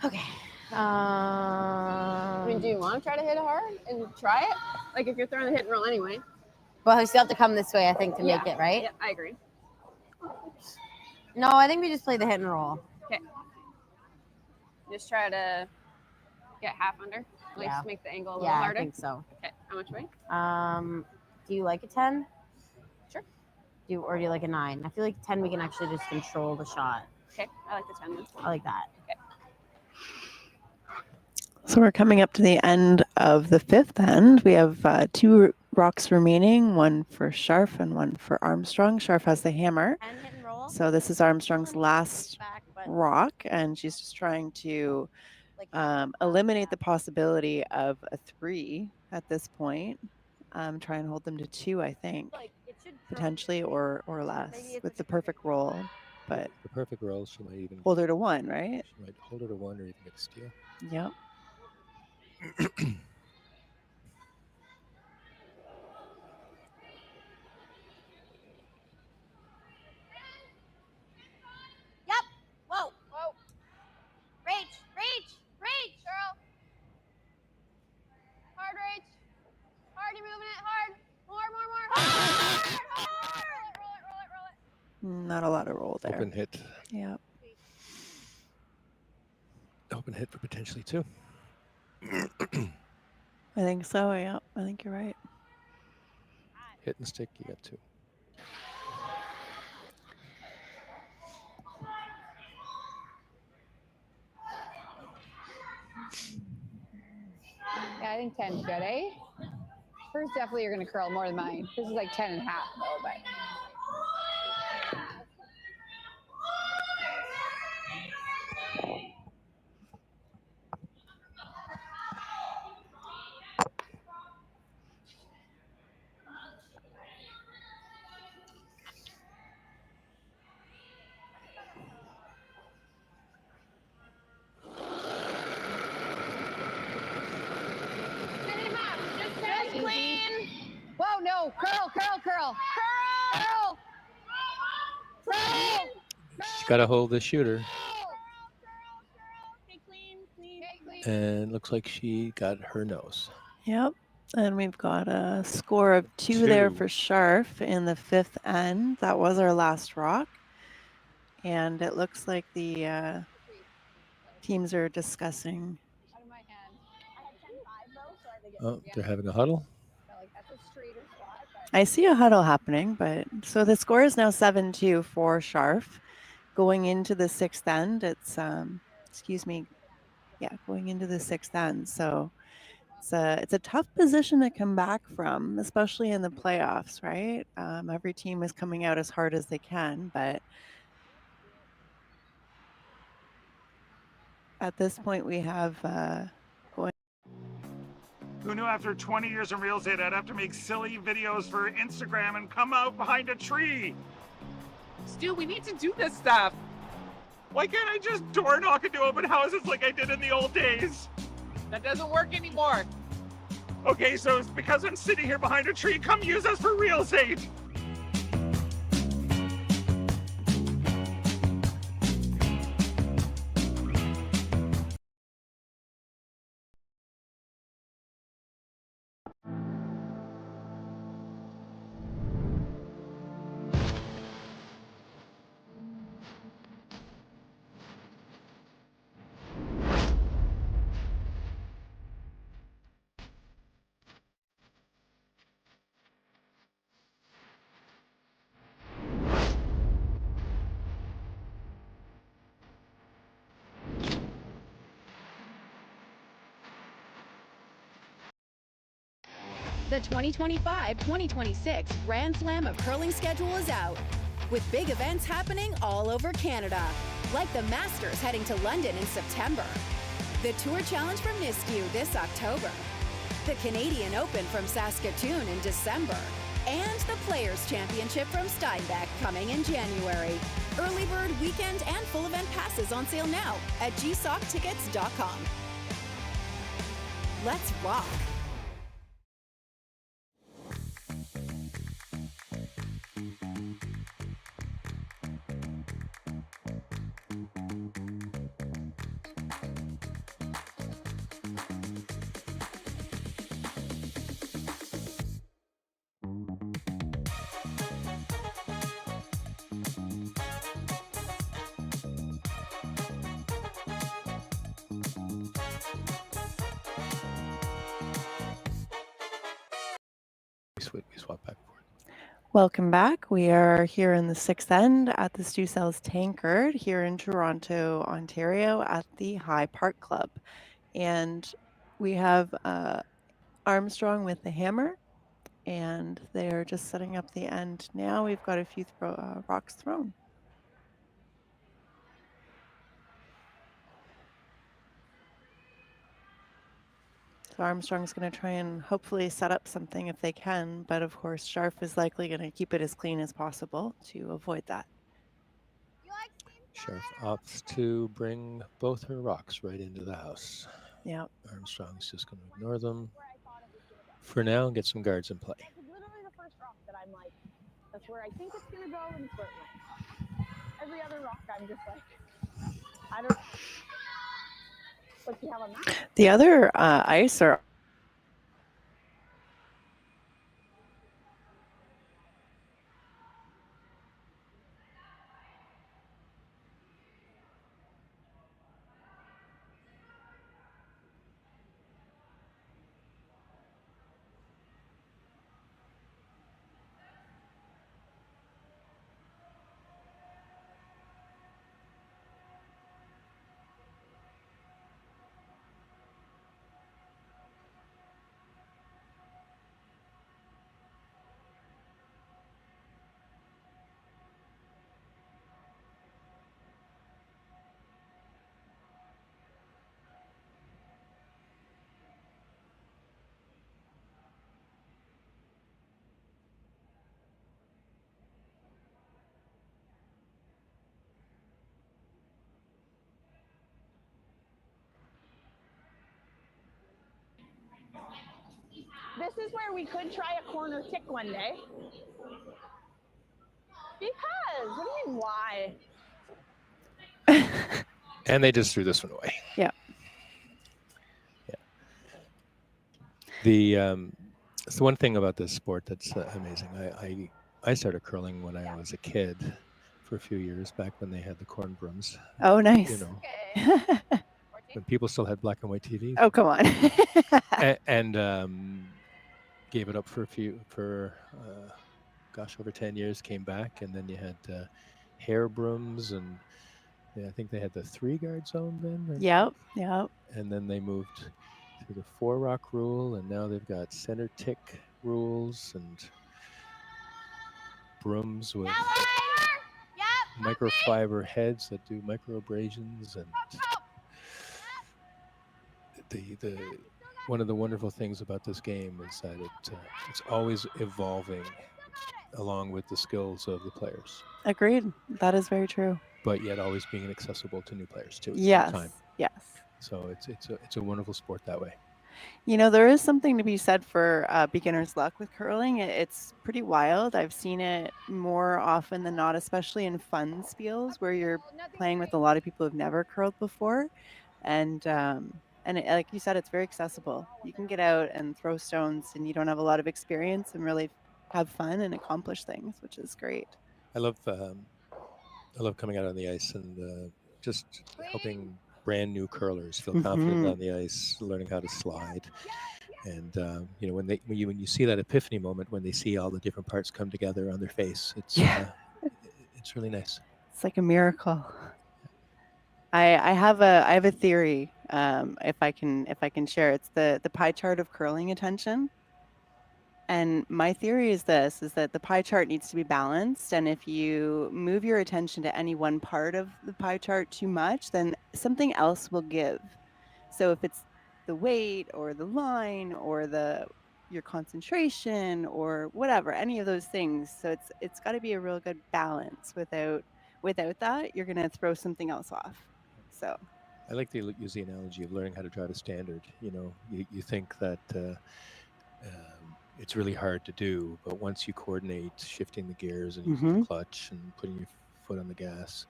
Okay. I mean, do you want to try to hit it hard and try it? Like if you're throwing the hit and roll anyway. Well, you still have to come this way, I think, to make it, right? Yeah, I agree. No, I think we just play the hit and roll. Okay. Just try to get half under. At least make the angle a little harder. I think so. Okay. How much weight? Do you like a 10? Sure. Or do you like a 9? I feel like 10 we can actually just control the shot. Okay. I like the 10 then. I like that. Okay. So we're coming up to the end of the fifth end. We have 2 rocks remaining, one for Scharf and one for Armstrong. Scharf has the hammer. And hit and roll. So this is Armstrong's last rock, and she's just trying to eliminate the possibility of a 3 at this point. Try and hold them to 2, I think, potentially, or less with the perfect roll. But the perfect roll, she might even hold her to 1, right? She might hold her to 1 or even get a steal. Yep. Not a lot of roll there. Open hit. Yeah. Open hit for potentially 2. I think so. Yeah, I think you're right. Hit and stick, you got 2. Yeah, I think 10's good, eh? First, definitely you're going to curl more than mine. This is like 10 and a half, though, but. Just clean. Whoa, no. Curl, curl, curl. Curl. Curl. She's got to hold the shooter. Stay clean, clean. And looks like she got her nose. Yep. And we've got a score of 2 there for Scharf in the 5th end. That was our last rock. And it looks like the teams are discussing. Oh, they're having a huddle. I see a huddle happening, but so the score is now 7-2 for Scharf. Going into the 6th end, it's going into the 6th end. So it's a tough position to come back from, especially in the playoffs, right? Every team is coming out as hard as they can, but at this point we have going. Who knew after 20 years in real estate I'd have to make silly videos for Instagram and come out behind a tree? Stu, we need to do this stuff. Why can't I just door knock into open houses like I did in the old days? That doesn't work anymore. Okay, so it's because I'm sitting here behind a tree. Come use us for real estate. The 2025-2026 Grand Slam of Curling schedule is out, with big events happening all over Canada, like the Masters heading to London in September, the Tour Challenge from Nisku this October, the Canadian Open from Saskatoon in December, and the Players' Championship from Steinbeck coming in January. Early bird weekend and full event passes on sale now at gsocktickets.com. Let's rock! We swap back and forth. Welcome back. We are here in the 6th end at the Stu Sells Tankard here in Toronto, Ontario at the High Park Club. And we have Armstrong with the hammer, and they are just setting up the end now. We've got a few rocks thrown. So Armstrong's going to try and hopefully set up something if they can, but of course Scharf is likely going to keep it as clean as possible to avoid that. Scharf opts to bring both her rocks right into the house. Yeah. Armstrong's just going to ignore them for now and get some guards in play. It's literally the first rock that I'm like, that's where I think it's going to go, and it's where it went. Every other rock, I'm just like, I don't know. What do you have on that? The other ice are this is where we could try a corner kick one day. Because, what do you mean, why? And they just threw this one away. Yeah. It's the one thing about this sport that's amazing. I started curling when I was a kid for a few years, back when they had the corn brooms. Oh, nice. You know, when people still had black and white TVs. Oh, come on. and gave it up for over 10 years, came back, and then you had hair brooms, and I think they had the 3-guard zone then. Right? Yep. And then they moved to the 4-rock rule, and now they've got center tick rules and brooms with microfiber heads that do micro abrasions. And the one of the wonderful things about this game is that it's always evolving along with the skills of the players. Agreed. That is very true. But yet always being accessible to new players too at the Yes. same time. Yes. So it's a wonderful sport that way. You know, there is something to be said for beginner's luck with curling. It's pretty wild. I've seen it more often than not, especially in fun spiels where you're playing with a lot of people who've never curled before. And like you said, it's very accessible. You can get out and throw stones, and you don't have a lot of experience, and really have fun and accomplish things, which is great. I love coming out on the ice and just helping brand new curlers feel confident on the ice, learning how to slide. And you know, when you see that epiphany moment, when they see all the different parts come together on their face, it's really nice. It's like a miracle. I have a theory, if I can share. It's the pie chart of curling attention. And my theory is that the pie chart needs to be balanced, and if you move your attention to any one part of the pie chart too much, then something else will give. So if it's the weight or the line or your concentration or whatever, any of those things, so it's got to be a real good balance. Without that, you're going to throw something else off. So I like to use the analogy of learning how to drive a standard. You know, you think that it's really hard to do, but once you coordinate shifting the gears and using the clutch and putting your foot on the gas,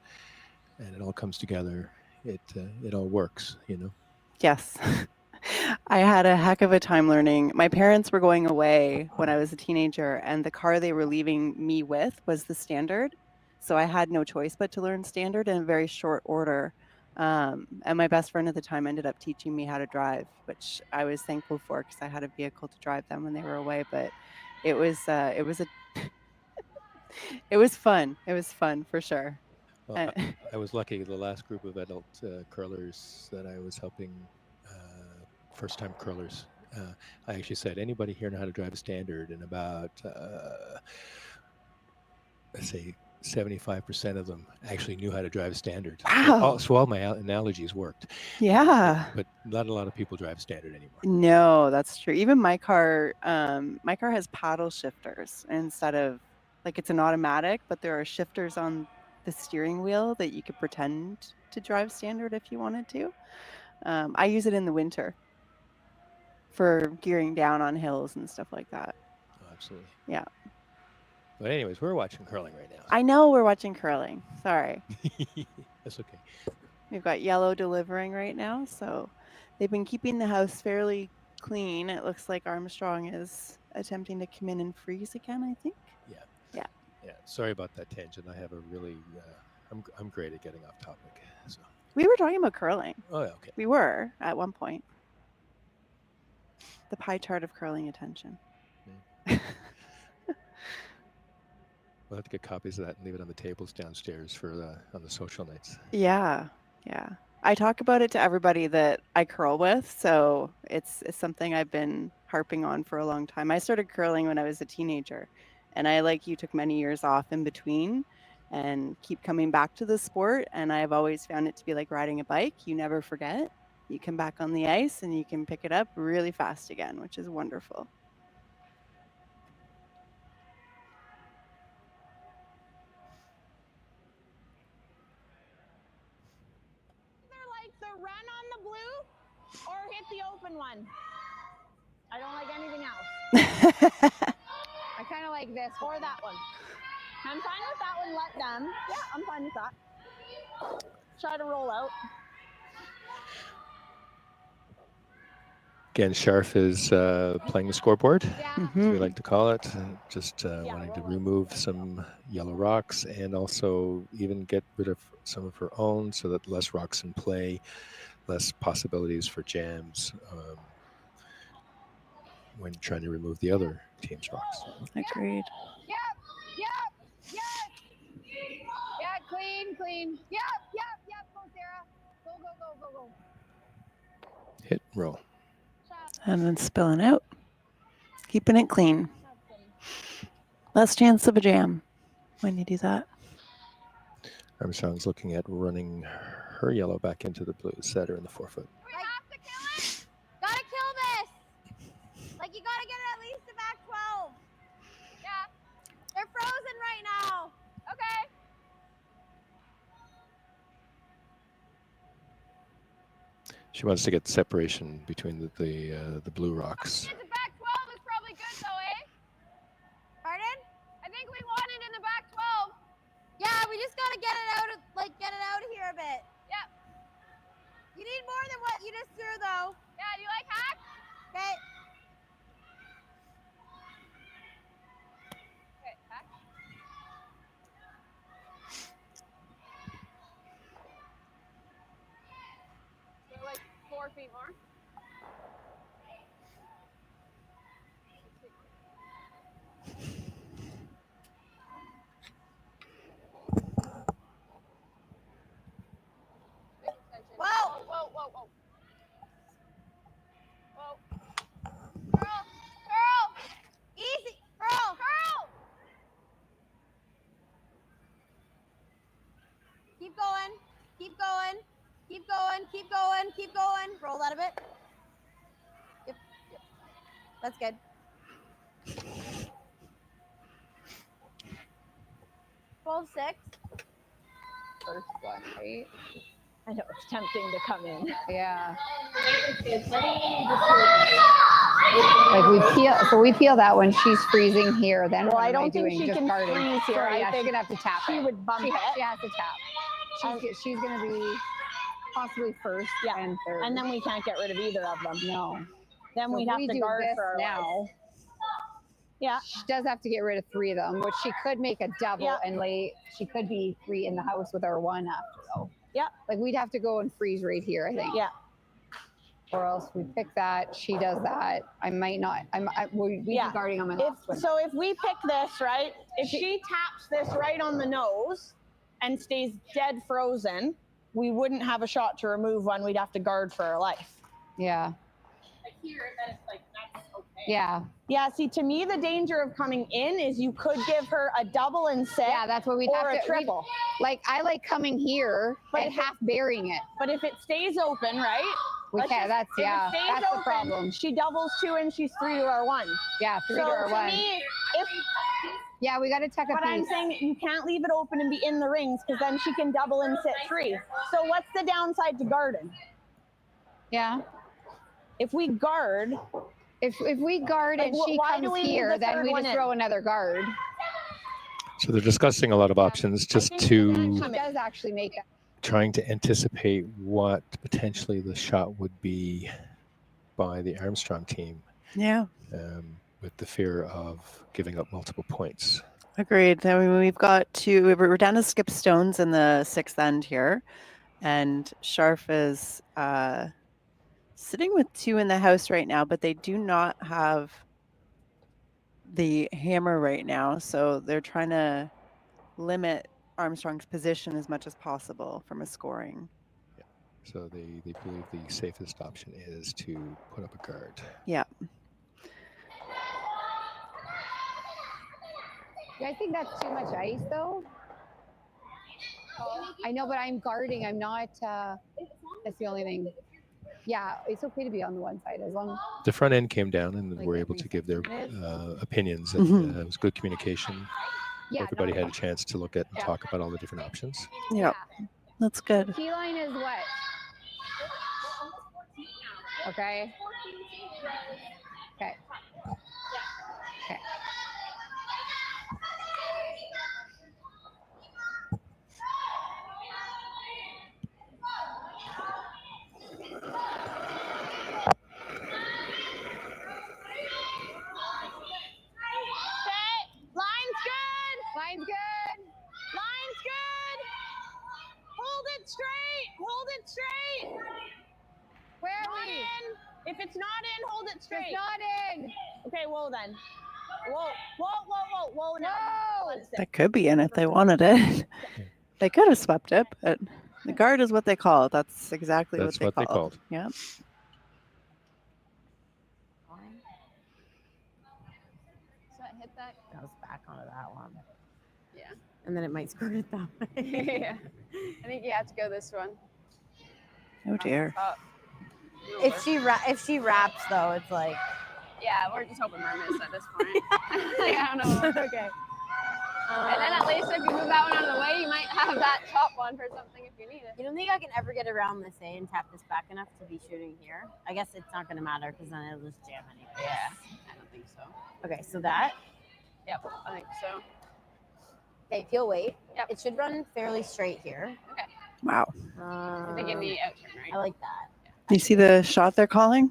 and it all comes together, it all works, you know? yes. I had a heck of a time learning. My parents were going away when I was a teenager, and the car they were leaving me with was the standard. So I had no choice but to learn standard in a very short order. And my best friend at the time ended up teaching me how to drive, which I was thankful for because I had a vehicle to drive them when they were away. But it was it was fun. It was fun for sure. Well, I was lucky. The last group of adult curlers that I was helping, first-time curlers, I actually said, anybody here know how to drive a standard? And about, let's say, 75% of them actually knew how to drive a standard. Wow. So all my analogies worked. Yeah. But not a lot of people drive standard anymore. No, that's true. Even my car has paddle shifters instead of, like, it's an automatic, but there are shifters on the steering wheel that you could pretend to drive standard if you wanted to. I use it in the winter for gearing down on hills and stuff like that. Oh, absolutely. Yeah. But anyways, we're watching curling right now. I know we're watching curling. Sorry. That's okay. We've got Yellow delivering right now, so they've been keeping the house fairly clean. It looks like Armstrong is attempting to come in and freeze again, I think. Yeah. Yeah. Yeah. Sorry about that tangent. I have a really, I'm great at getting off topic. So. We were talking about curling. Oh, yeah, okay. We were at one point. The pie chart of curling attention. Yeah. We'll have to get copies of that and leave it on the tables downstairs for on the social nights. Yeah, yeah. I talk about it to everybody that I curl with, so it's something I've been harping on for a long time. I started curling when I was a teenager, and I, like you, took many years off in between and keep coming back to the sport, and I've always found it to be like riding a bike. You never forget. You come back on the ice and you can pick it up really fast again, which is wonderful. Run on the blue or hit the open one. I don't like anything else. I kind of like this or that one. I'm fine with that one. Let them. Yeah, I'm fine with that. Try to roll out. Again, Scharf is playing the scoreboard, as we like to call it, just wanting to remove some yellow rocks and also even get rid of some of her own so that less rocks in play, less possibilities for jams when trying to remove the other team's rocks. Agreed. Yep. Yeah, clean. Yep. Go, Sarah. Go. Hit and roll. And then spilling out. Keeping it clean. Less chance of a jam when you do that. Armstrong's looking at running her yellow back into the blue, set her in the 4-foot. Gotta kill this. Like, you gotta get it at least to back 12. Yeah. They're frozen right now. Okay. She wants to get separation between the blue rocks. The back 12 is probably good though, eh? Pardon? I think we want it in the back 12. Yeah, we just gotta get it out of here a bit. Yep. You need more than what you just threw though. Yeah, do you like hack? Okay. Okay, hack. So like 4 feet more. Whoa. Girl. Easy. Girl. Keep going. Roll that a bit. Yep. That's good. Full 6. First one, right? I know it's tempting to come in. Yeah. Like we peel that when she's freezing here. Then well, what I am don't think doing? she Just can guarding. freeze here. Sorry, I yeah, think she's gonna have to tap she it. would bump it. She has to tap. She's gonna be possibly first and third. And then we can't get rid of either of them. No. Then So we'd if have we to do guard this for our now. life. Yeah. She does have to get rid of 3 of them, which she could make a double and she could be 3 in the house with our 1 after though. Yeah. Like we'd have to go and freeze right here, I think. Yeah. Or else we pick that, she does that. I might not, we'd be guarding on my last one. So if we pick this, right, if she taps this right on the nose and stays dead frozen, we wouldn't have a shot to remove one. We'd have to guard for our life. Yeah. Here, then it's like, that's okay. Yeah. Yeah, see, to me, the danger of coming in is you could give her a double and sit. Yeah, that's what we'd or have to. a triple. Like, I like coming here and half burying it. But if it stays open, right? We can't, that's the problem. She doubles 2 and she's 3 to our 1. Yeah, 3 to our 1. Me, yeah, we got to check a piece. But I'm saying you can't leave it open and be in the rings because then she can double and sit 3. So what's the downside to guarding? Yeah. If we guard. If we guard and she comes here, then we just throw another guard. So they're discussing a lot of options just to She does actually make that. trying to anticipate what potentially the shot would be by the Armstrong team. Yeah. With the fear of giving up multiple points. Agreed. I mean, we're down to skip stones in the 6th end here. And Scharf is sitting with 2 in the house right now, but they do not have the hammer right now. So they're trying to limit Armstrong's position as much as possible from a scoring. Yeah. So they believe the safest option is to put up a guard. Yeah. You guys think that's too much ice though? I know, but I'm guarding. I'm not, that's the only thing. Yeah, it's okay to be on the one side as long as. The front end came down and were able to give their opinions. And, it was good communication. Yeah, everybody had a chance to look at and talk about all the different options. Yeah, that's good. Key line is what? Okay. Okay. Okay. Line's good. Line's good. Line's good. Hold it straight. Hold it straight. Where are Not we? in. If it's not in, hold it straight. It's not in. Okay, whoa then. Whoa, whoa, whoa, whoa, whoa. Now. No. That could be in if they wanted it. They could have swept it, but the guard is what they call it. That's exactly That's what what they call called. it. Yeah. So it hit that. Goes back onto that one. Yeah. And then it might squirt it that way. Yeah. I think you have to go this one. Oh dear. Up. If she wraps though, it's like. Yeah, we're just hoping Mom missed at this point. I don't know. Okay. And then at least if you move that one out of the way, you might have that top one for something if you need it. You don't think I can ever get around this A and tap this back enough to be shooting here? I guess it's not going to matter because then it'll just jam anyway. Yeah, I don't think so. Okay, so that. Yep, I think so. Okay, feel weight. Yep. It should run fairly straight here. Okay. Wow. I think in the out turn, right? I like that. You see the shot they're calling?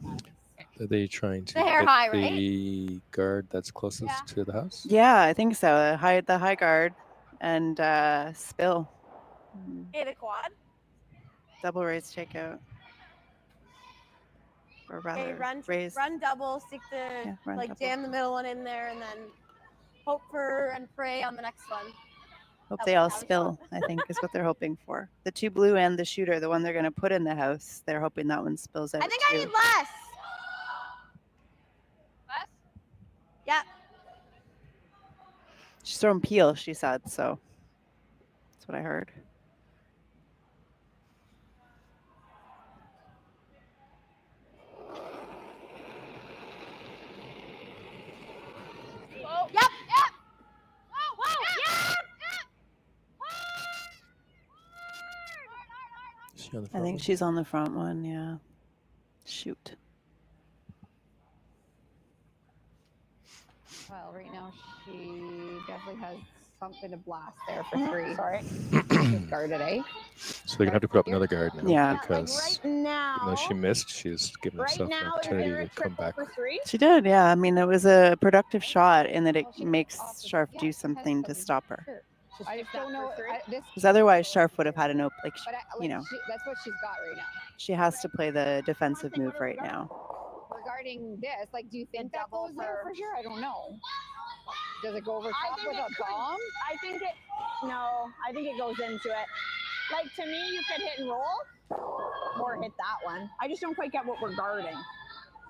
Are they trying to The hair hit high, right? the guard that's closest to the house? Yeah, I think so. The high guard and spill. Hit a quad. Double raise takeout. Or rather, Okay, raise. run double, stick the run like double. jam the middle one in there, and then hope for and pray on the next one. Hope they all spill, I think, is what they're hoping for. The two blue and the shooter, the one they're going to put in the house, they're hoping that one spills out I think too. I need less. Less? Yeah. She's throwing peel, she said, so that's what I heard. Whoa. Yep. Yep. Whoa. Whoa. Yep. Is she on the I front think one? she's on the front one, yeah. Shoot. Well, right now she definitely has something to blast there for three. Sorry. She's guarded, eh? So they're going to have to put up another guard now. Yeah. Because Right now. even though she missed, she's given Right herself an now, is opportunity there a to come triple back. for three? She did, yeah. I mean, it was a productive shot in that it makes Scharf do something to stop her. Sure. I just don't know. This, Because otherwise, Scharf would have had an open, like, but you know, that's what she's got right now. she has to play the defensive move right now. Regarding this, like, do you think that goes there for sure? I don't know. Does it go over top with a bomb? I think it goes into it. Like, to me, you could hit and roll or hit that one. I just don't quite get what we're guarding.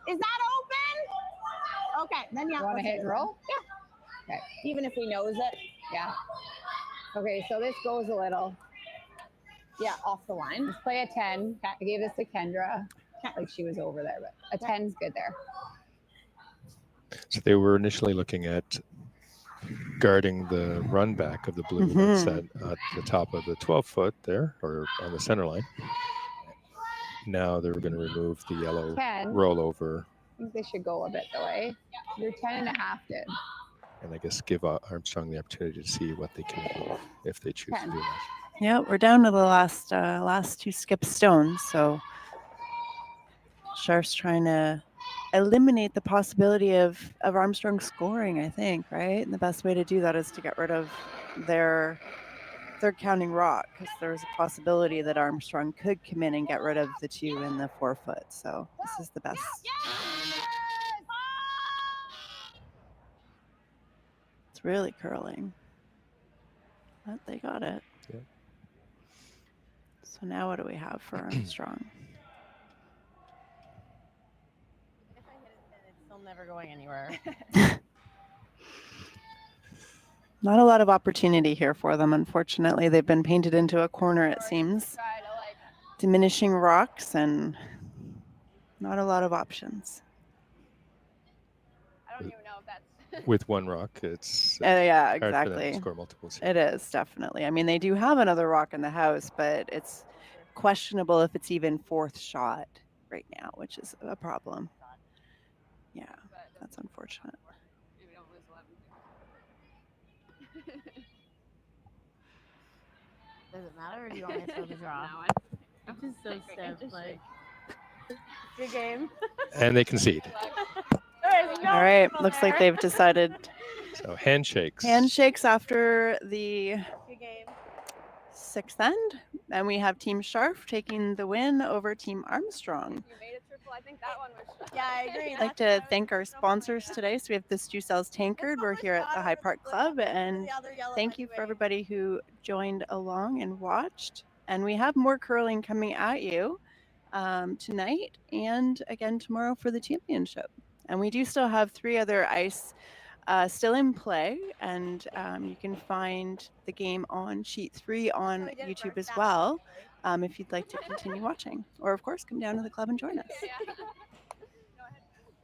Is that open? Okay, then yeah. You want to let's hit and roll? Yeah. Okay. Even if we knows it. Yeah. Okay, so this goes a little. Yeah, off the line. Let's play a 10. I gave this to Kendra. Like she was over there, but a 10's good there. So they were initially looking at guarding the run back of the blue that's at the top of the 12-foot there, or on the center line. Now they're going to remove the yellow 10. rollover, I think they should go a bit the way. Your 10 and a half did. and I guess give Armstrong the opportunity to see what they can do if they choose to do that. Yeah, we're down to the last two skip stones, so Scharf's trying to eliminate the possibility of Armstrong scoring, I think, right? And the best way to do that is to get rid of their third counting rock, because there's a possibility that Armstrong could come in and get rid of the 2 and the 4-foot. So this is the best. It's really curling. But they got it. Yeah. So now what do we have for Armstrong? If I hit it, then it's still never going anywhere. Not a lot of opportunity here for them, unfortunately. They've been painted into a corner, it seems. Diminishing rocks and not a lot of options. I don't even know if that's. With one rock, it's Yeah, hard for them exactly. to score multiples. It is, definitely. I mean, they do have another rock in the house, but it's questionable if it's even 4th shot right now, which is a problem. Yeah, that's unfortunate. Maybe don't lose Does it matter, or do you want me to throw the draw? I'm just so stiff. Like, good game. And they concede. All right, looks like they've decided So handshakes. handshakes after the Good game. 6th end. And we have Team Scharf taking the win over Team Armstrong. You made it triple. I think that one was. Yeah, I agree. I'd like to thank our sponsors today. So we have the Stu Sells Tankard. We're here at the High Park Club. And thank you for everybody who joined along and watched. And we have more curling coming at you tonight and again tomorrow for the championship. And we do still have 3 other ice still in play, and you can find the game on Sheet 3 on YouTube as well if you'd like to continue watching. Or, of course, come down to the club and join us.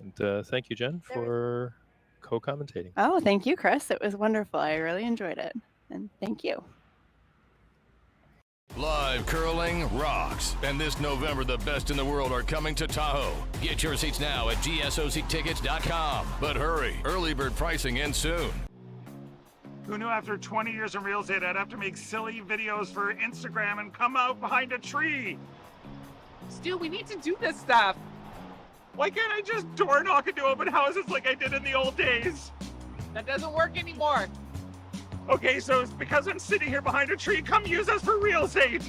And thank you, Jen, for co-commentating. Oh, thank you, Chris. It was wonderful. I really enjoyed it. And thank you. Live curling rocks. And this November, the best in the world are coming to Tahoe. Get your seats now at gsoctickets.com. But hurry, early bird pricing ends soon. Who knew after 20 years in real estate I'd have to make silly videos for Instagram and come out behind a tree? Stu, we need to do this stuff. Why can't I just door knock into open houses like I did in the old days? That doesn't work anymore. Okay, so it's because I'm sitting here behind a tree. Come use us for real estate.